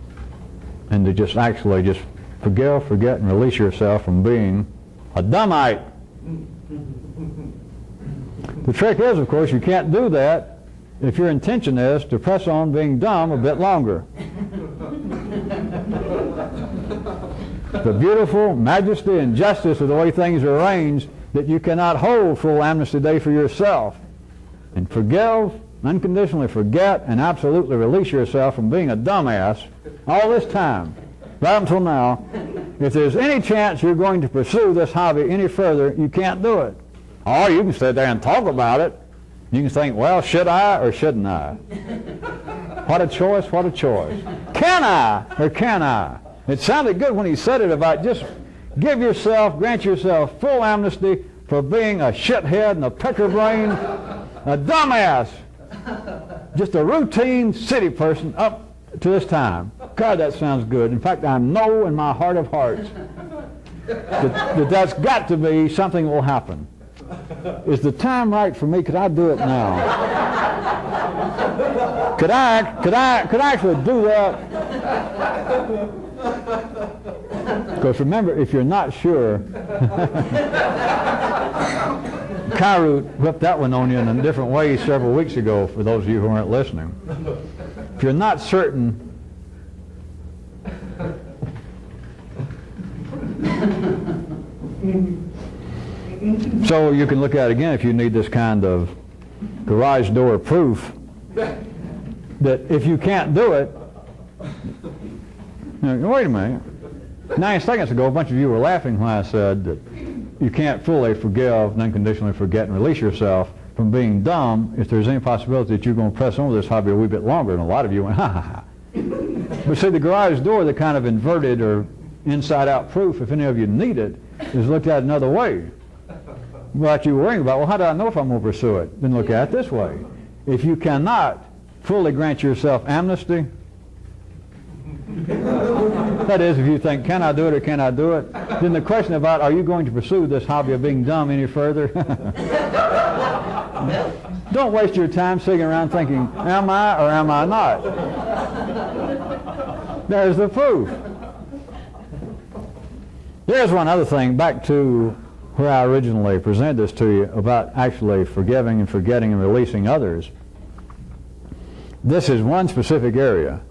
and to just actually just forgive, forget, and release yourself from being a dummite? The trick is, of course, you can't do that if your intention is to press on being dumb a bit longer. The beautiful majesty and justice of the way things are arranged, that you cannot hold full amnesty day for yourself and forgive, unconditionally forget, and absolutely release yourself from being a dumbass all this time, right until now. If there's any chance you're going to pursue this hobby any further, you can't do it. Or you can sit there and talk about it. You can think, well, should I or shouldn't I? What a choice, what a choice. Can I or can I? It sounded good when he said it about just give yourself, grant yourself full amnesty for being a shithead and a pecker brain, a dumbass, just a routine city person up to this time. God, that sounds good. In fact, I know in my heart of hearts that's got to be something will happen. Is the time right for me? Could I do it now? Could I actually do that? Because remember, if you're not sure, Kyrute whipped that one on you in a different way several weeks ago, for those of you who weren't listening. If you're not certain, so you can look at it again if you need this kind of garage door proof that if you can't do it, wait a minute. 9 seconds ago, a bunch of you were laughing when I said that you can't fully forgive and unconditionally forget and release yourself from being dumb if there's any possibility that you're going to press on with this hobby a wee bit longer. And a lot of you went, ha ha ha. But see, the garage door, the kind of inverted or inside-out proof, if any of you need it, is looked at another way. What you were worrying about, well, how do I know if I'm going to pursue it? Then look at it this way. If you cannot fully grant yourself amnesty, that is, if you think, can I do it or can I do it, then the question about, are you going to pursue this hobby of being dumb any further? Don't waste your time sitting around thinking, am I or am I not? There's the proof. There's one other thing, back to where I originally presented this to you about actually forgiving and forgetting and releasing others. This is one specific area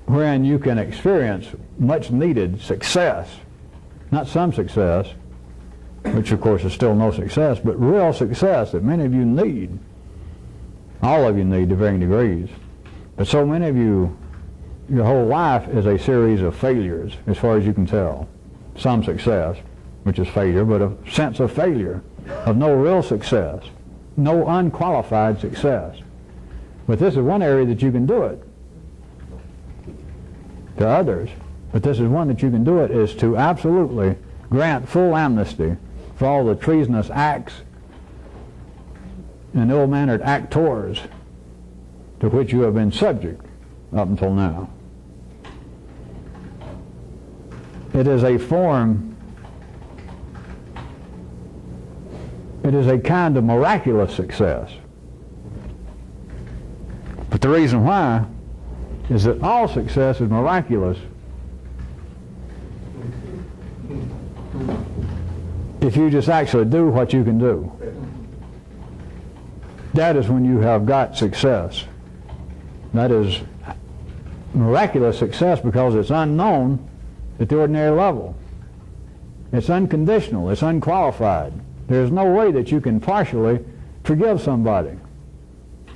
wherein you can experience much needed success. Not some success, which of course is still no success, but real success that many of you need. All of you need to varying degrees. But so many of you, your whole life is a series of failures as far as you can tell. Some success, which is failure, but a sense of failure, of no real success, no unqualified success. But this is one area that you can do it. There are others, but this is one that you can do it, is to absolutely grant full amnesty for all the treasonous acts and ill-mannered actors to which you have been subject up until now. It is a form, it is a kind of miraculous success. But the reason why is that all success is miraculous if you just actually do what you can do. That is when you have got success. That is miraculous success because it's unknown at the ordinary level. It's unconditional. It's unqualified. There's no way that you can partially forgive somebody.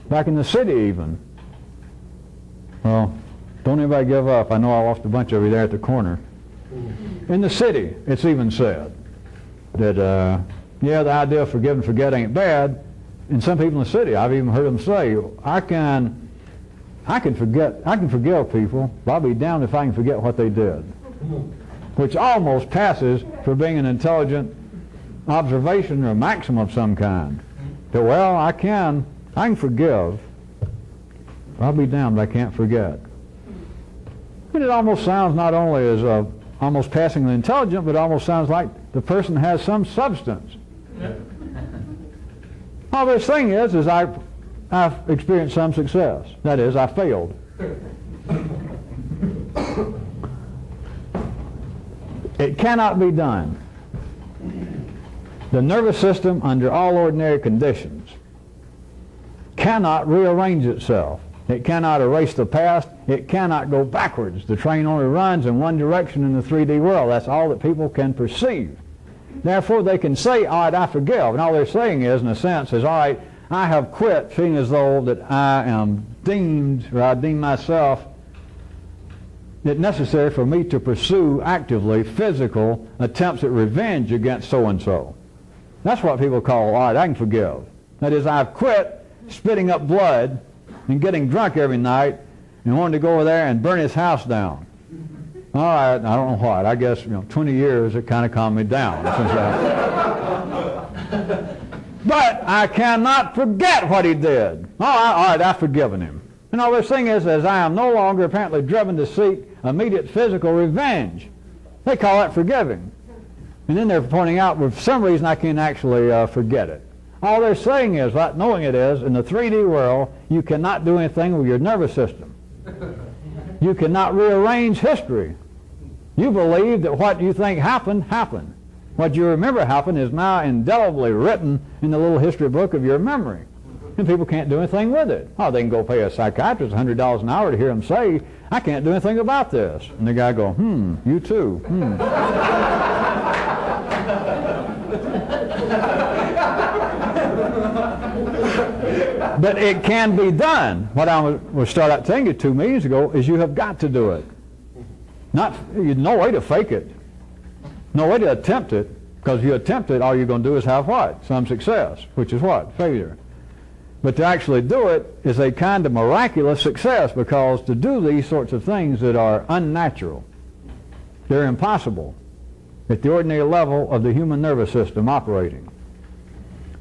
Back in the city even. Well, don't anybody give up. I know I lost a bunch of you there at the corner. In the city, it's even said that, yeah, the idea of forgive and forget ain't bad. And some people in the city, I've even heard them say, I can forgive people, but I'll be damned if I can forget what they did. Which almost passes for being an intelligent observation or a maxim of some kind. That, well, I can forgive, but I'll be damned I can't forget. And it almost sounds not only as almost passingly intelligent, but it almost sounds like the person has some substance. All this thing is I've experienced some success. That is, I failed. It cannot be done. The nervous system, under all ordinary conditions, cannot rearrange itself. It cannot erase the past. It cannot go backwards. The train only runs in one direction in the 3D world. That's all that people can perceive. Therefore, they can say, all right, I forgive. And all they're saying is, in a sense, is, all right, I have quit feeling as though that I am deemed, or I deem myself it necessary for me to pursue actively physical attempts at revenge against so-and-so. That's what people call, all right, I can forgive. That is, I've quit spitting up blood and getting drunk every night and wanting to go over there and burn his house down. All right, I don't know what. I guess, 20 years, it kind of calmed me down. But I cannot forget what he did. All right, I've forgiven him. And all this thing is I am no longer apparently driven to seek immediate physical revenge. They call that forgiving. And then they're pointing out, well, for some reason I can't actually forget it. All they're saying is, without knowing it is, in the 3D world, you cannot do anything with your nervous system. You cannot rearrange history. You believe that what you think happened, happened. What you remember happened is now indelibly written in the little history book of your memory. And people can't do anything with it. Oh, they can go pay a psychiatrist $100 an hour to hear him say, I can't do anything about this. And the guy go, you too. But it can be done. What I was start out telling you 2 meetings ago is you have got to do it. No way to fake it. No way to attempt it. Because if you attempt it, all you're going to do is have what? Some success. Which is what? Failure. But to actually do it is a kind of miraculous success, because to do these sorts of things that are unnatural, they're impossible at the ordinary level of the human nervous system operating.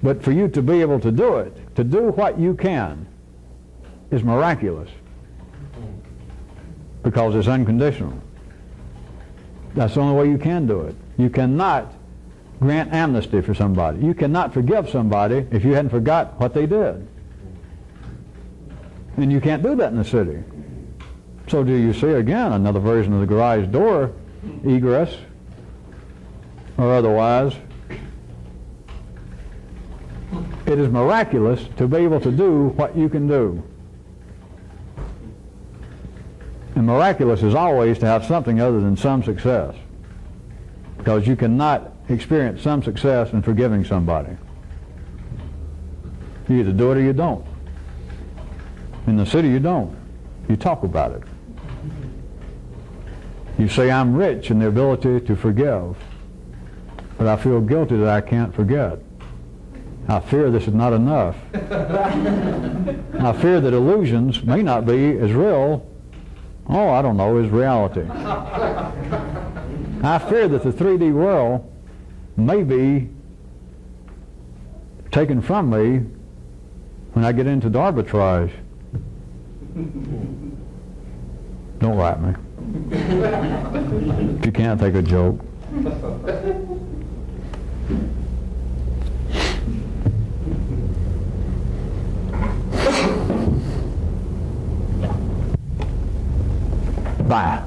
But for you to be able to do it, to do what you can, is miraculous, because it's unconditional. That's the only way you can do it. You cannot grant amnesty for somebody. You cannot forgive somebody if you hadn't forgot what they did. And you can't do that in the city. So do you see, again, another version of the garage door egress, or otherwise? It is miraculous to be able to do what you can do. And miraculous is always to have something other than some success, because you cannot experience some success in forgiving somebody. You either do it or you don't. In the city you don't. You talk about it. You say, I'm rich in the ability to forgive, but I feel guilty that I can't forget. I fear this is not enough. I fear that illusions may not be as real, I don't know, as reality. I fear that the 3D world may be taken from me when I get into the arbitrage. Don't write me. If you can't take a joke. Bye.